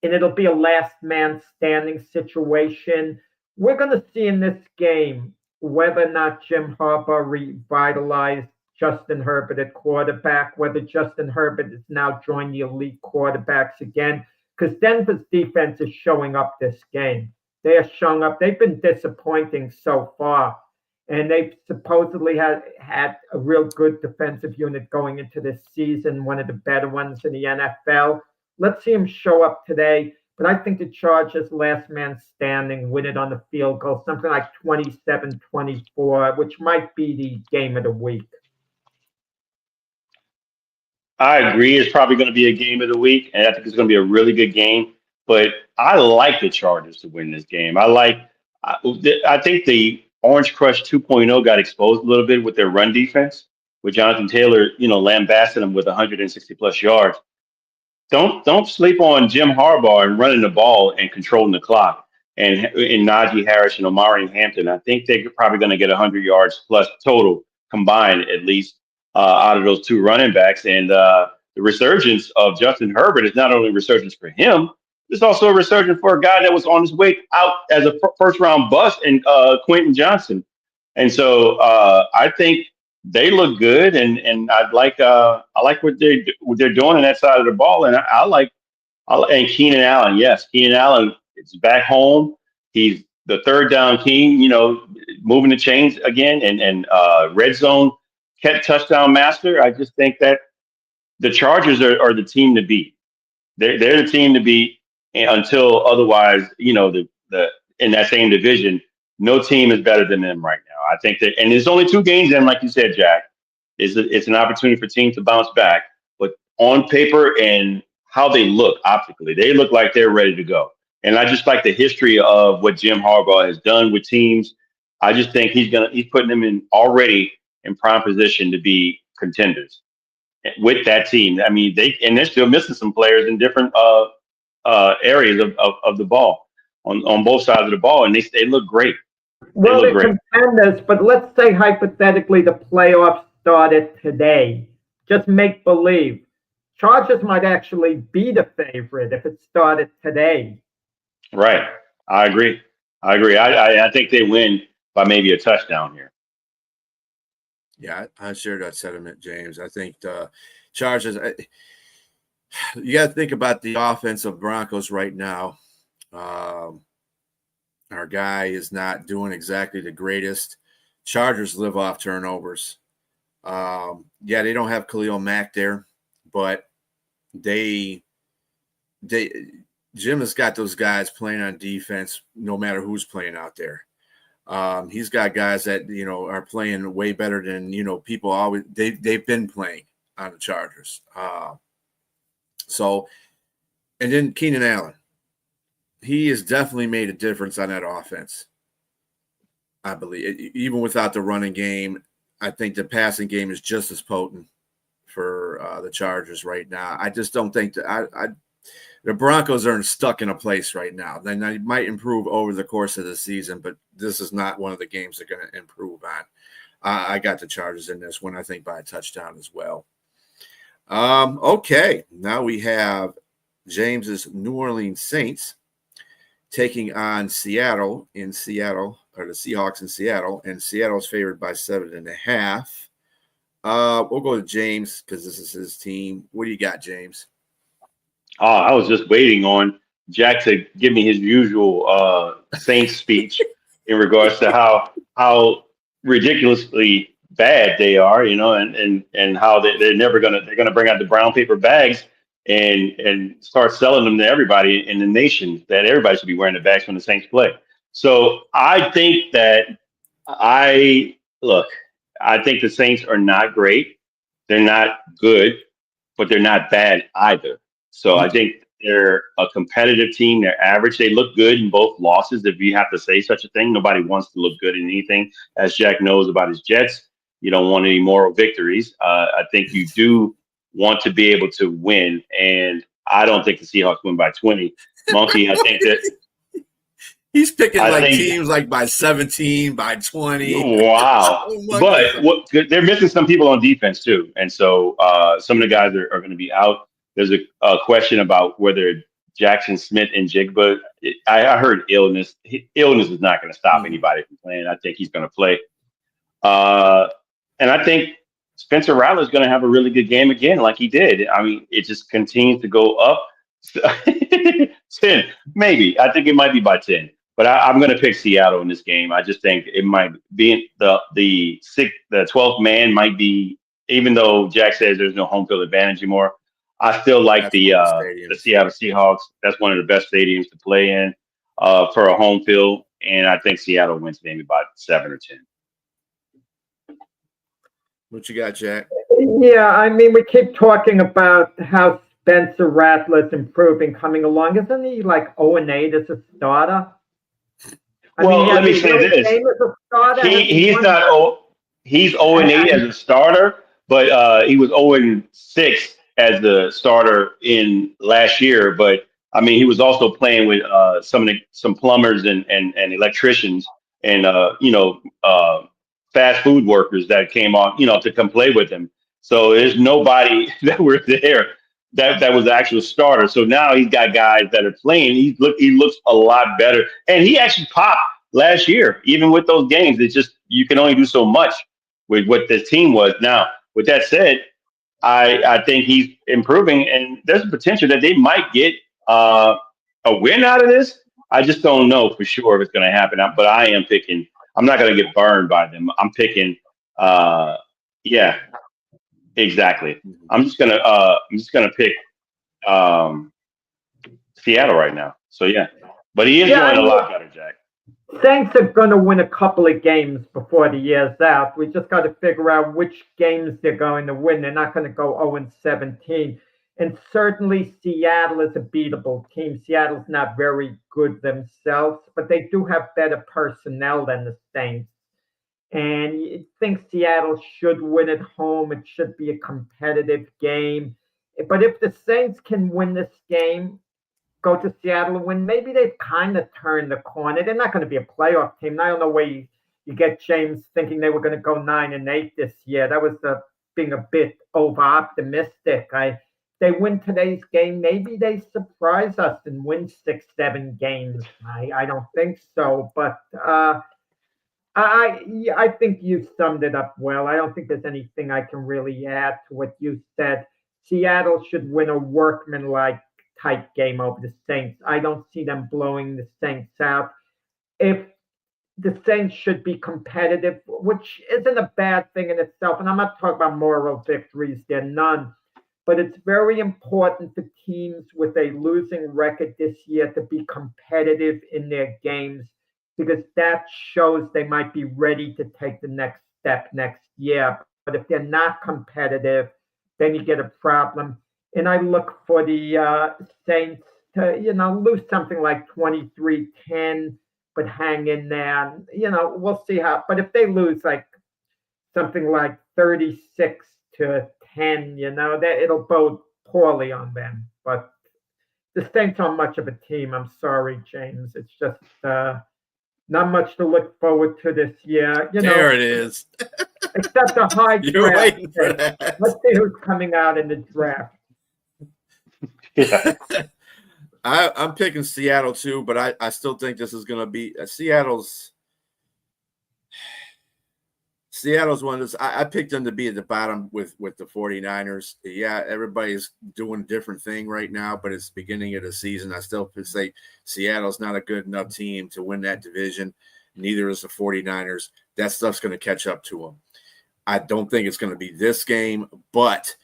it'll be a last man standing situation. We're going to see in this game whether or not Jim Harbaugh revitalized Justin Herbert at quarterback, whether Justin Herbert has now joined the elite quarterbacks again, because Denver's defense is showing up this game. They are showing up. They've been disappointing so far, and they've supposedly had a real good defensive unit going into this season, one of the better ones in the NFL. Let's see them show up today. But I think the Chargers, last man standing, win it on the field goal, something like 27-24, which might be the game of the week. I agree. It's probably going to be a game of the week, and I think it's going to be a really good game. But I like the Chargers to win this game. I think the Orange Crush 2.0 got exposed a little bit with their run defense, with Jonathan Taylor, lambasting them with 160 plus yards. Don't sleep on Jim Harbaugh and running the ball and controlling the clock. And in Najee Harris and Omari Hampton, I think they're probably going to get 100 yards plus total combined, at least. Out of those 2 running backs. And the resurgence of Justin Herbert is not only a resurgence for him, it's also a resurgence for a guy that was on his way out as a first-round bust in Quentin Johnson. And so I think they look good, and I like what they're doing on that side of the ball. And and Keenan Allen, yes, Keenan Allen is back home. He's the 3rd down king, moving the chains again, and red zone touchdown master. I just think that the Chargers are the team to beat. They're the team to beat until otherwise, the in that same division, no team is better than them right now. I think that, and there's only 2 games in, like you said, Jack. It's an opportunity for teams to bounce back. But on paper and how they look optically, they look like they're ready to go. And I just like the history of what Jim Harbaugh has done with teams. I just think he's putting them in already in prime position to be contenders with that team. I mean, they're still missing some players in different areas of the ball on both sides of the ball, and they look great. They Well, look they're great. contenders, but let's say hypothetically the playoffs started today. Just make believe. Chargers might actually be the favorite if it started today. Right. I agree. I think they win by maybe a touchdown here. Yeah, I share that sentiment, James. I think the Chargers. You got to think about the offense of Broncos right now. Our guy is not doing exactly the greatest. Chargers live off turnovers. Yeah, they don't have Khalil Mack there, but Jim has got those guys playing on defense no matter who's playing out there. He's got guys that are playing way better than people always they've been playing on the Chargers. And then Keenan Allen, he has definitely made a difference on that offense. I believe even without the running game, I think the passing game is just as potent for the Chargers right now. I just don't think that the Broncos are stuck in a place right now. Then they might improve over the course of the season, but this is not one of the games they're going to improve on. I got the Chargers in this one, I think, by a touchdown as well. Okay, now we have James's New Orleans Saints taking on Seattle, or the Seahawks in Seattle, and Seattle's favored by 7.5. We'll go to James because this is his team. What do you got, James? I was just waiting on Jack to give me his usual Saints speech in regards to how ridiculously bad they are, and how they're gonna bring out the brown paper bags and start selling them to everybody in the nation, that everybody should be wearing the bags when the Saints play. So I think I think the Saints are not great. They're not good, but they're not bad either. So I think they're a competitive team. They're average. They look good in both losses, if you have to say such a thing. Nobody wants to look good in anything. As Jack knows about his Jets, you don't want any moral victories. I think you do want to be able to win, and I don't think the Seahawks win by 20. Monkey, I think that he's picking teams like by 17, by 20. Wow. But they're missing some people on defense too. And so some of the guys are going to be out. There's a question about whether Jackson Smith and Jigba, I heard illness. Illness is not going to stop anybody from playing. I think he's going to play. And I think Spencer Rattler is going to have a really good game again, like he did. I mean, it just continues to go up. 10, maybe. I think it might be by 10. But I'm going to pick Seattle in this game. I just think it might be the 12th man might be, even though Jack says there's no home field advantage anymore. I still like the Seattle Seahawks. That's one of the best stadiums to play in for a home field. And I think Seattle wins maybe by 7 or 10. What you got, Jack? Yeah, I mean, we keep talking about how Spencer Rattler's improving, coming along. Isn't he like 0-8 as a starter? Let me say this. He's not. He's 0-8 as a starter, but he was 0-6 as the starter in last year. But I mean, he was also playing with some plumbers and electricians and fast food workers that came on to come play with him. So there's nobody that were there that was the actual starter. So now he's got guys that are playing. He looks a lot better, and he actually popped last year. Even with those games, it's just you can only do so much with what this team was. Now, with that said, I think he's improving, and there's a potential that they might get a win out of this. I just don't know for sure if it's going to happen. But I am picking. I'm not going to get burned by them. I'm picking. Yeah. Exactly. I'm just gonna pick Seattle right now. So yeah, but he is doing a lot better, Jack. Saints are going to win a couple of games before the year's out. We just got to figure out which games they're going to win. They're not going to go 0-17. And certainly Seattle is a beatable team. Seattle's not very good themselves, but they do have better personnel than the Saints. And you think Seattle should win at home. It should be a competitive game. But if the Saints can win this game, go to Seattle and win, maybe they've kind of turned the corner. They're not going to be a playoff team. I don't know where you get James thinking they were going to go 9-8 this year. That was being a bit over optimistic. They win today's game, maybe they surprise us and win 6-7 games. I don't think so, but I think you summed it up well. I don't think there's anything I can really add to what you said. Seattle should win a workmanlike type game over the Saints. I don't see them blowing the Saints out. If the Saints should be competitive, which isn't a bad thing in itself, and I'm not talking about moral victories, there are none, but it's very important for teams with a losing record this year to be competitive in their games, because that shows they might be ready to take the next step next year. But if they're not competitive, then you get a problem. And I look for the Saints to, lose something like 23-10, but hang in there. We'll see how. But if they lose like something like 36-10, that it'll bode poorly on them. But the Saints aren't much of a team. I'm sorry, James. It's just not much to look forward to this year. There it is. Except a high You're draft. waiting for that. Let's see who's coming out in the draft. Yeah. I'm picking Seattle too, but I still think this is going to be Seattle's one of those. I picked them to be at the bottom with the 49ers. Yeah, everybody's doing a different thing right now, but it's the beginning of the season. I still say Seattle's not a good enough team to win that division. Neither is the 49ers. That stuff's going to catch up to them. I don't think it's going to be this game, but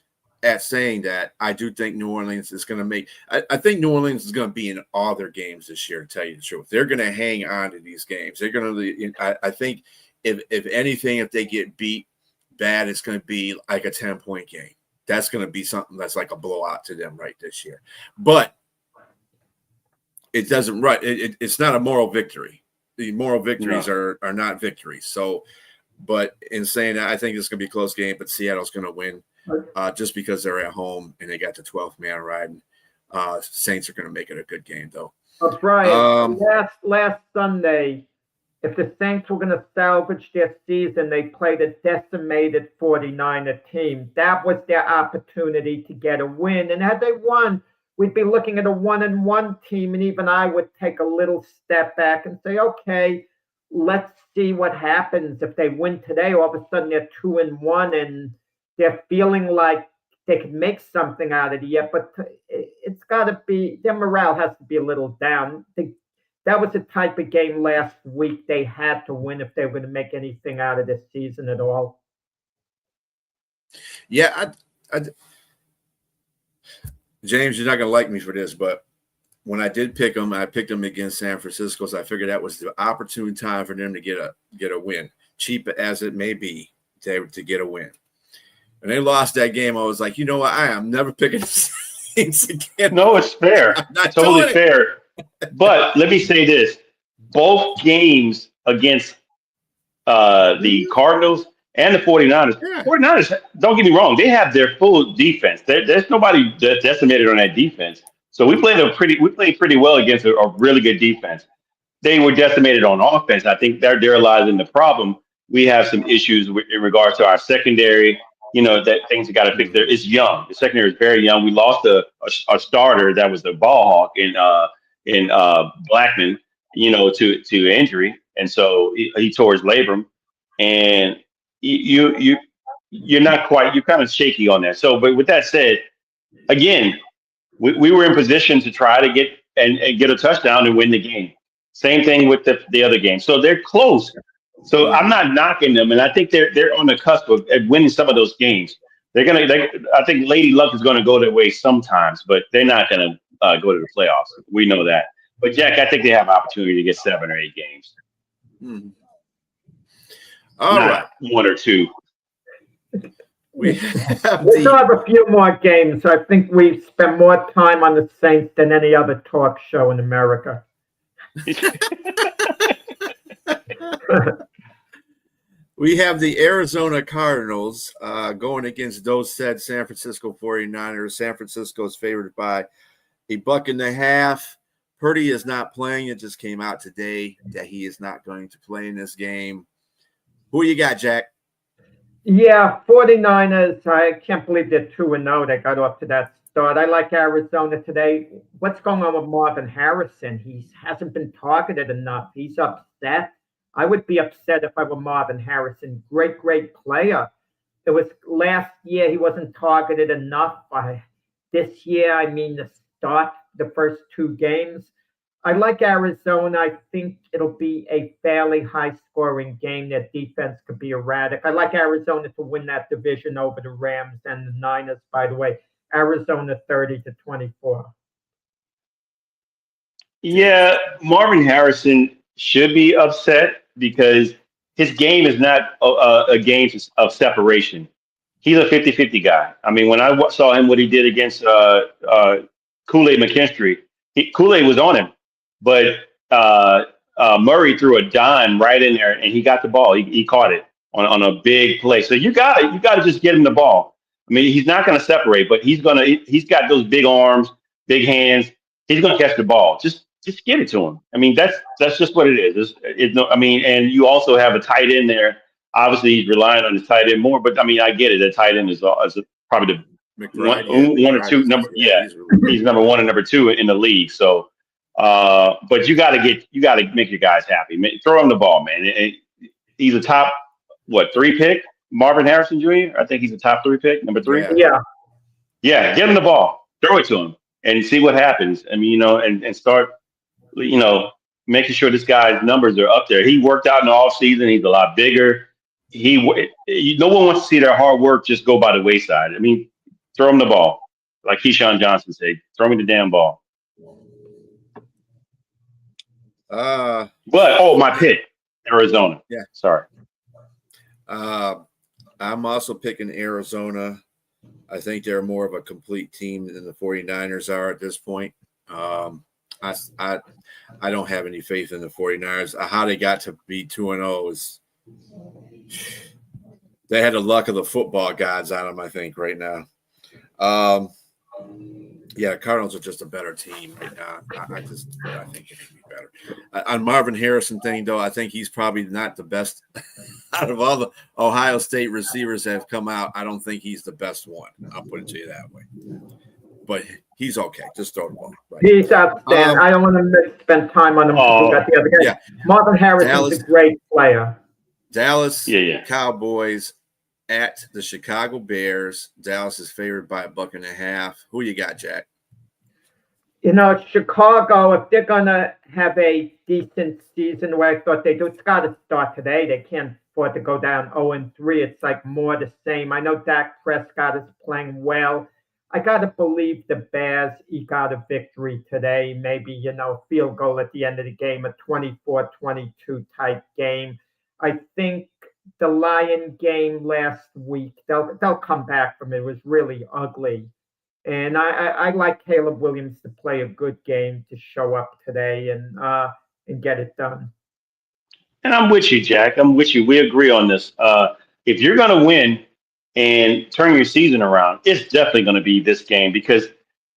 at saying that, I do think New Orleans is going to make – I think New Orleans is going to be in all their games this year, to tell you the truth. They're going to hang on to these games. They're going to – I think if anything, if they get beat bad, it's going to be like a 10-point game. That's going to be something that's like a blowout to them right this year. But it doesn't – right. It's not a moral victory. The moral victories are not victories. So – but in saying that, I think it's going to be a close game, but Seattle's going to win just because they're at home and they got the 12th man riding. Saints are going to make it a good game, though. Brian, last Sunday, if the Saints were going to salvage their season, they played a decimated 49er team. That was their opportunity to get a win. And had they won, we'd be looking at a 1-1 team, and even I would take a little step back and say, okay, let's see what happens if they win today. All of a sudden, they're 2-1, and they're feeling like they could make something out of the year. But it's got to be their morale has to be a little down. That was the type of game last week they had to win if they were going to make anything out of this season at all. Yeah, James, you're not going to like me for this, but when I did pick them, I picked them against San Francisco, so I figured that was the opportune time for them to get a win, cheap as it may be, to get a win. And they lost that game. I was like, you know what? I am never picking the Saints again. No, it's fair. Totally fair. But let me say this. Both games against the Cardinals and the 49ers. Yeah. 49ers, don't get me wrong, they have their full defense. There's nobody that's decimated on that defense. So we played pretty well against a really good defense. They were decimated on offense. I think there lies in the problem. We have some issues in regards to our secondary. That things have got to fix there. It's young. The secondary is very young. We lost a starter that was the ball hawk in Blackman, to injury, and so he tore his labrum, and you're not quite. You're kind of shaky on that. So, but with that said, again. We were in position to try to get a touchdown and win the game. Same thing with the other game. So they're close. So I'm not knocking them, and I think they're on the cusp of winning some of those games. I think Lady Luck is going to go their way sometimes, but they're not going to go to the playoffs. We know that. But Jack, I think they have an opportunity to get 7 or 8 games. All Not right. one or two. We still have a few more games. So I think we spend more time on the Saints than any other talk show in America. We have the Arizona Cardinals going against those said San Francisco 49ers. San Francisco is favored by 1.5. Purdy is not playing. It just came out today that he is not going to play in this game. Who you got, Jack? Yeah, 49ers, I can't believe they're 2-0. They got off to that start. I like Arizona today. What's going on with Marvin Harrison? He hasn't been targeted enough. He's upset. I would be upset if I were Marvin Harrison. Great player. It was last year he wasn't targeted enough. This year, I mean, the start, the first 2 games. I like Arizona. I think it'll be a fairly high-scoring game. Their defense could be erratic. I like Arizona to win that division over the Rams and the Niners, by the way. Arizona 30-24. Yeah, Marvin Harrison should be upset because his game is not a game of separation. He's a 50-50 guy. I mean, when I saw him, what he did against Kool-Aid McKinstry, Kool-Aid was on him, but Murray threw a dime right in there, and he got the ball. He caught it on a big play. So you got to just get him the ball. I mean, he's not going to separate, but he's got those big arms, big hands. He's going to catch the ball. Just get it to him. I mean, that's just what it is. I mean, and you also have a tight end there. Obviously, he's relying on his tight end more, but I mean, I get it. The tight end is probably the one or two number. Yeah, he's number 1 and number 2 in the league. So, but you got to make your guys happy. Throw him the ball, man. He's a top 3 pick. Marvin Harrison Jr. I think he's a top 3 pick, number 3. Yeah. Get him the ball, throw it to him, and see what happens. I mean, and start, making sure this guy's numbers are up there. He worked out in the offseason. He's a lot bigger. No one wants to see their hard work just go by the wayside. I mean, throw him the ball, like Keyshawn Johnson said. Throw me the damn ball. But my pick, Arizona. Yeah. Sorry. I'm also picking Arizona. I think they're more of a complete team than the 49ers are at this point. I don't have any faith in the 49ers. How they got to be 2-0 is they had the luck of the football gods on them, I think, right now. Cardinals are just a better team right now. I think it can be better. On Marvin Harrison thing, though, I think he's probably not the best out of all the Ohio State receivers that have come out. I don't think he's the best one. I'll put it to you that way. But he's okay. Just throw the ball. Right. He's outstanding. I don't want to spend time on him because we got the other guy. Yeah. Marvin Harrison's a great player. Dallas Cowboys at the Chicago Bears. Dallas is favored by 1.5. Who you got, Jack? Chicago, if they're going to have a decent season the way I thought they do, it's got to start today. They can't afford to go down 0-3. It's like more the same. I know Dak Prescott is playing well. I got to believe the Bears eke out a victory today. Maybe, field goal at the end of the game, a 24-22 type game. I think the Lion game last week, they'll come back from it. It was really ugly. And I like Caleb Williams to play a good game to show up today and get it done. And I'm with you, Jack. I'm with you. We agree on this. If you're going to win and turn your season around, it's definitely going to be this game because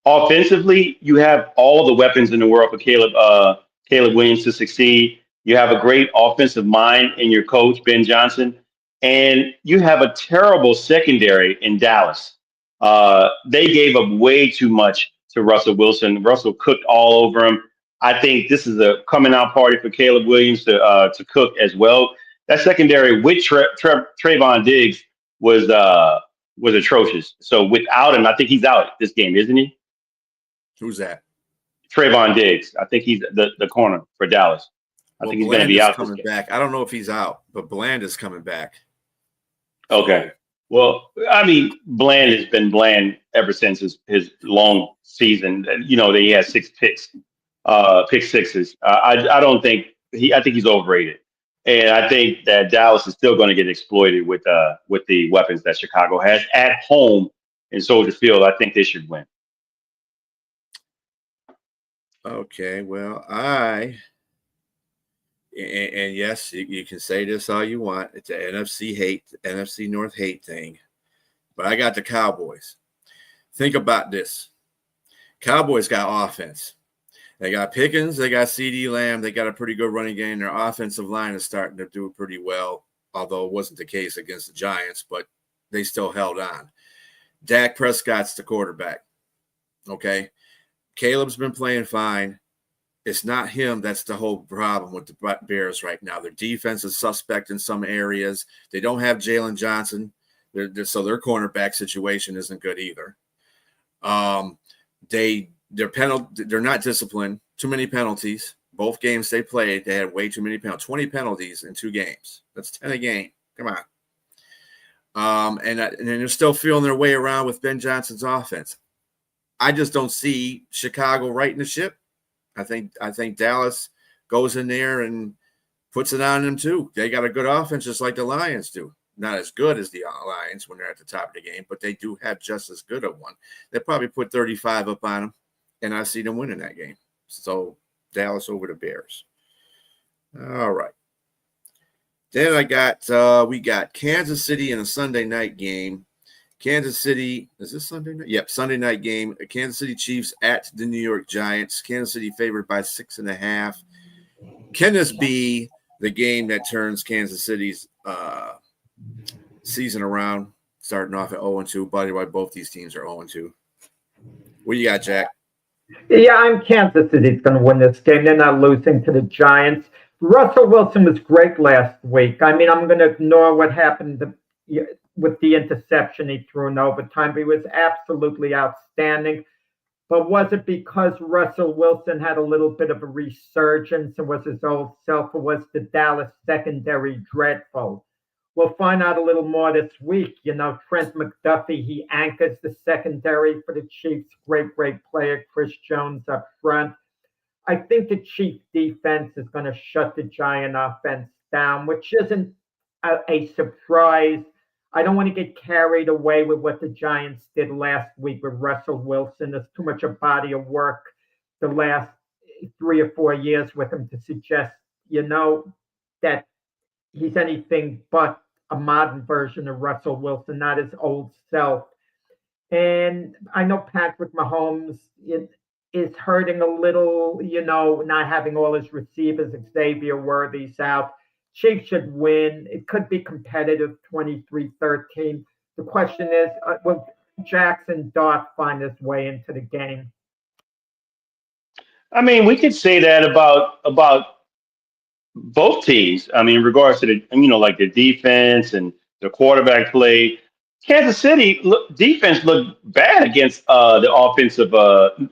offensively, you have all the weapons in the world for Caleb Williams to succeed. You have a great offensive mind in your coach, Ben Johnson, and you have a terrible secondary in Dallas. They gave up way too much to Russell Wilson. Russell cooked all over him. I think this is a coming out party for Caleb Williams to cook as well. That secondary with Trayvon Diggs was atrocious. So without him, I think he's out this game, isn't he? Who's that? Trayvon Diggs. I think he's the corner for Dallas. I think he's going to be out. Coming back. I don't know if he's out, but Bland is coming back. Okay. Well, I mean, Bland has been Bland ever since his long season. He has 6 picks, pick sixes. I don't think I think he's overrated. And I think that Dallas is still going to get exploited with the weapons that Chicago has at home in Soldier Field. I think they should win. Okay, well, and yes, you can say this all you want. It's an NFC North hate thing. But I got the Cowboys. Think about this. Cowboys got offense. They got Pickens. They got CeeDee Lamb. They got a pretty good running game. Their offensive line is starting to do pretty well, although it wasn't the case against the Giants, but they still held on. Dak Prescott's the quarterback. Okay? Caleb's been playing fine. It's not him that's the whole problem with the Bears right now. Their defense is suspect in some areas. They don't have Jalen Johnson, so their cornerback situation isn't good either. They're not disciplined. Too many penalties. Both games they played, they had way too many penalties. 20 penalties in 2 games. That's 10 a game. Come on. And they're still feeling their way around with Ben Johnson's offense. I just don't see Chicago righting the ship. I think Dallas goes in there and puts it on them too. They got a good offense just like the Lions do. Not as good as the Lions when they're at the top of the game, but they do have just as good a one. They probably put 35 up on them, and I see them winning that game. So Dallas over the Bears. All right. Then we got Kansas City in a Sunday night game. Kansas City, is this Sunday night? Yep, Sunday night game. Kansas City Chiefs at the New York Giants. Kansas City favored by 6.5. Can this be the game that turns Kansas City's season around, starting off at 0-2? By the way, both these teams are 0-2. What do you got, Jack? Yeah, I'm Kansas City's going to win this game. They're not losing to the Giants. Russell Wilson was great last week. I mean, I'm going to ignore what happened with the interception he threw in overtime. But he was absolutely outstanding. But was it because Russell Wilson had a little bit of a resurgence and was his old self, or was the Dallas secondary dreadful? We'll find out a little more this week. You know, Trent McDuffie, he anchors the secondary for the Chiefs. Great player. Chris Jones up front. I think the Chiefs defense is going to shut the Giant offense down, which isn't a surprise. I don't want to get carried away with what the Giants did last week with Russell Wilson. There's too much a body of work the last 3 or 4 years with him to suggest, that he's anything but a modern version of Russell Wilson, not his old self. And I know Patrick Mahomes is hurting a little, not having all his receivers. Xavier Worthy's out. Chiefs should win. It could be competitive, 23-13. The question is, will Jackson Dart find his way into the game? I mean, we could say that about both teams. I mean, in regards to like the defense and the quarterback play. Kansas City defense looked bad against the offensive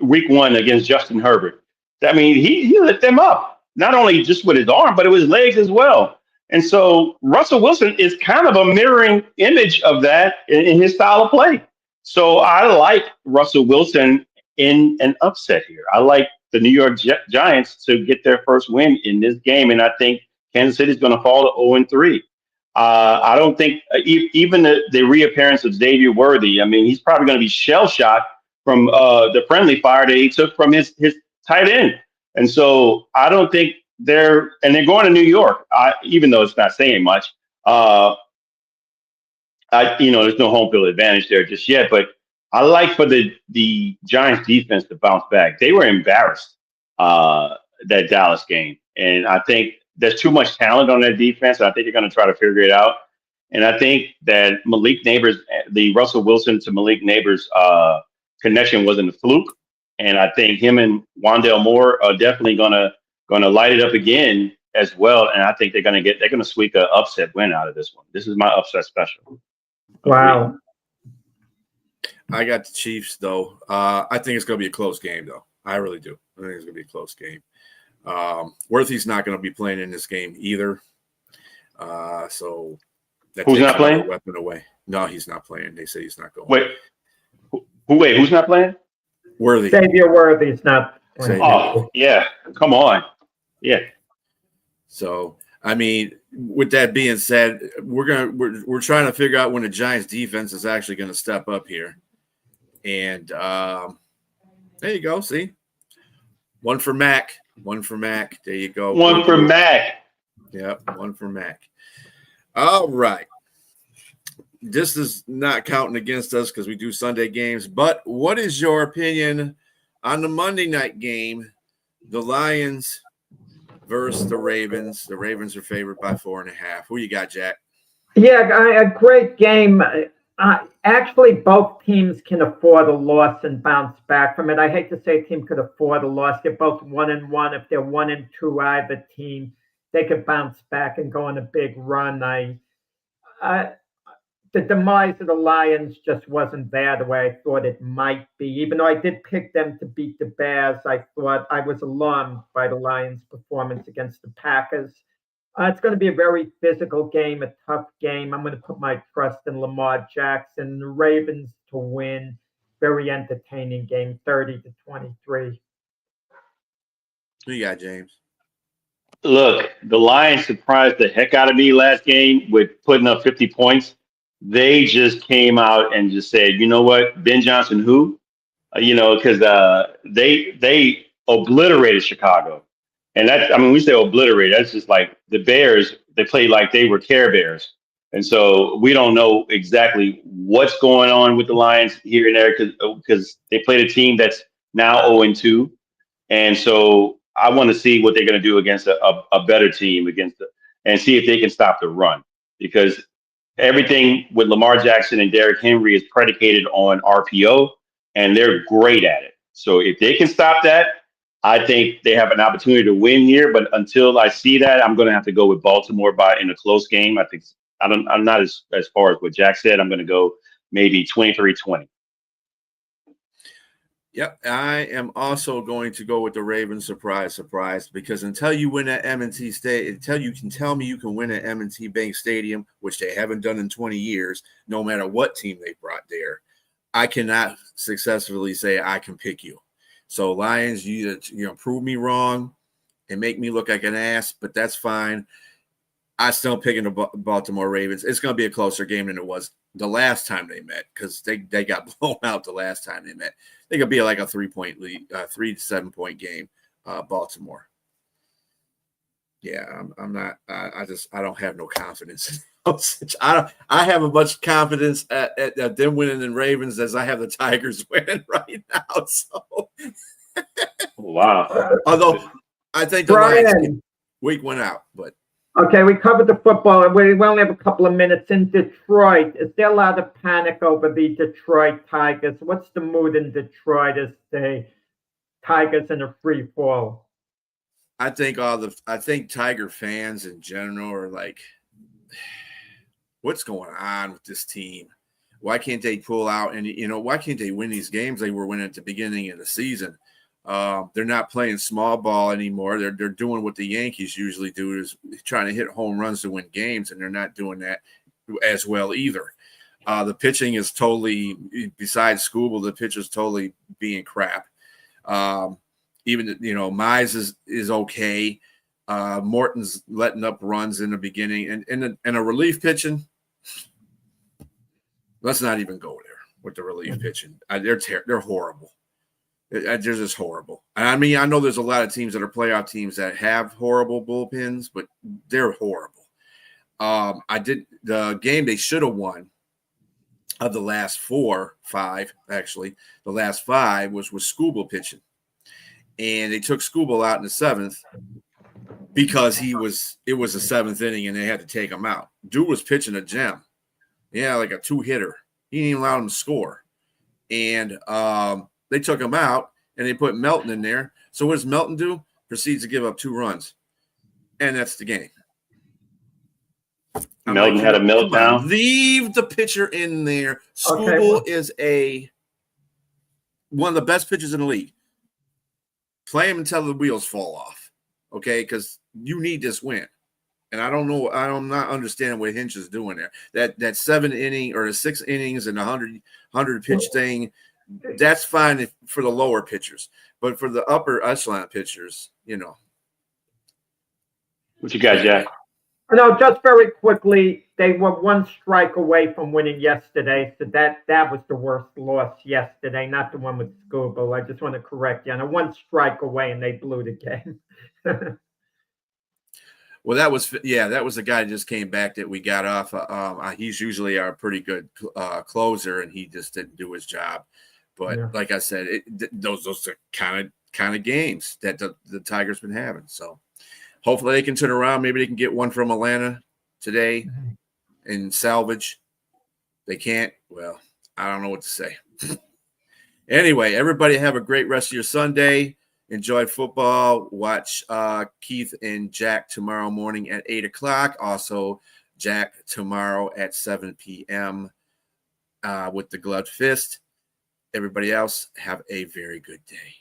week 1 against Justin Herbert. I mean, he lit them up. Not only just with his arm, but it was his legs as well. And so Russell Wilson is kind of a mirroring image of that in his style of play. So I like Russell Wilson in an upset here. I like the New York Giants to get their first win in this game. And I think Kansas City is going to fall to 0-3. I don't think even the reappearance of Xavier Worthy, I mean, he's probably going to be shell-shocked from the friendly fire that he took from his tight end. And so I don't think they're going to New York, even though it's not saying much. There's no home field advantage there just yet, but I like for the Giants defense to bounce back. They were embarrassed that Dallas game. And I think there's too much talent on that defense. I think they're going to try to figure it out. And I think that Malik Neighbors, the Russell Wilson to Malik Neighbors connection wasn't a fluke. And I think him and Wandale Moore are definitely gonna light it up again as well. And I think they're gonna squeak an upset win out of this one. This is my upset special. Wow. I got the Chiefs though. I think it's gonna be a close game though. I really do. I think it's gonna be a close game. Worthy's not gonna be playing in this game either. So that who's not playing? Weapon away. No, he's not playing. They say he's not going. Wait, who's not playing? Worthy. Xavier Worthy's not playing. Oh, yeah. Come on. Yeah. So, I mean, with that being said, we're trying to figure out when the Giants defense is actually going to step up here. And there you go. See, one for Mac. There you go. One for Mac. Yep, one for Mac. All right. This is not counting against us because we do Sunday games. But what is your opinion on the Monday night game? The Lions versus the Ravens. The Ravens are favored by 4.5. Who you got, Jack? Yeah, a great game. Actually, both teams can afford a loss and bounce back from it. I hate to say a team could afford a loss. They're both 1-1. If they're 1-2, either team, they could bounce back and go on a big run. The demise of the Lions just wasn't there the way I thought it might be. Even though I did pick them to beat the Bears, I thought I was alarmed by the Lions' performance against the Packers. It's going to be a very physical game, a tough game. I'm going to put my trust in Lamar Jackson, the Ravens to win. Very entertaining game, 30-23. Who you got, James? Look, the Lions surprised the heck out of me last game with putting up 50 points. They just came out and just said, you know what, Ben Johnson, who? Because they obliterated Chicago. And that, I mean, we say obliterated. That's just like the Bears, they played like they were Care Bears. And so we don't know exactly what's going on with the Lions here and there because they played a team that's now 0-2. And so I want to see what they're going to do against a better team and see if they can stop the run, because everything with Lamar Jackson and Derrick Henry is predicated on RPO, and they're great at it. So if they can stop that, I think they have an opportunity to win here. But until I see that, I'm going to have to go with Baltimore in a close game. I'm not as far as what Jack said. I'm going to go maybe 23-20. Yep, I am also going to go with the Ravens. Surprise, because until you win at M&T State, until you can tell me you can win at M&T Bank Stadium, which they haven't done in 20 years, no matter what team they brought there, I cannot successfully say I can pick you. So Lions, you prove me wrong and make me look like an ass, but that's fine. I'm still picking the Baltimore Ravens. It's going to be a closer game than it was the last time they met, because they got blown out the last time they met. They could be like a 3-point lead, 3 to 7 point game. Baltimore. Yeah, I'm not. I don't have no confidence. I have as much confidence at them winning in Ravens as I have the Tigers winning right now. So, wow. Although I think the Lions week went out, but. Okay, we covered the football. We only have a couple of minutes. In Detroit, is there a lot of panic over the Detroit Tigers? What's the mood in Detroit as the Tigers in a free fall? I think Tiger fans in general are like, what's going on with this team? Why can't they pull out and why can't they win these games they were winning at the beginning of the season? They're not playing small ball anymore. They're doing what the Yankees usually do, is trying to hit home runs to win games, and they're not doing that as well either. The pitching is totally, besides Skubal, the pitcher's totally being crap. Even Mize is okay. Morton's letting up runs in the beginning, and a relief pitching. Let's not even go there with the relief pitching. They're horrible. They're just horrible. I mean, I know there's a lot of teams that are playoff teams that have horrible bullpens, but they're horrible. The game they should have won of the last 5, actually. The last 5 was with Skubal pitching. And they took Skubal out in the 7th because it was the 7th inning and they had to take him out. Dude was pitching a gem. Yeah, like a 2-hitter. He didn't even allow him to score. And they took him out, and they put Melton in there. So what does Melton do? Proceeds to give up 2 runs. And that's the game. Melton had a meltdown. Leave the pitcher in there. Skubal is one of the best pitchers in the league. Play him until the wheels fall off, okay? Because you need this win. And I don't know. I'm not understanding what Hinch is doing there. That 7 inning or the 6 innings and 100 pitch thing, that's fine for the lower pitchers, but for the upper echelon pitchers, What you got, Jack? No, just very quickly, they were one strike away from winning yesterday, so that was the worst loss yesterday, not the one with Scuba. I just want to correct you. On a one strike away, and they blew the game. Well, that was the guy that just came back that we got off. He's usually our pretty good closer, and he just didn't do his job. But Yeah. like I said, those are kind of games that the Tigers been having. So hopefully they can turn around. Maybe they can get one from Atlanta today and salvage. They can't. Well, I don't know what to say. Anyway, everybody have a great rest of your Sunday. Enjoy football. Watch Keith and Jack tomorrow morning at 8 o'clock. Also, Jack tomorrow at 7 p.m. With the Gloved Fist. Everybody else, have a very good day.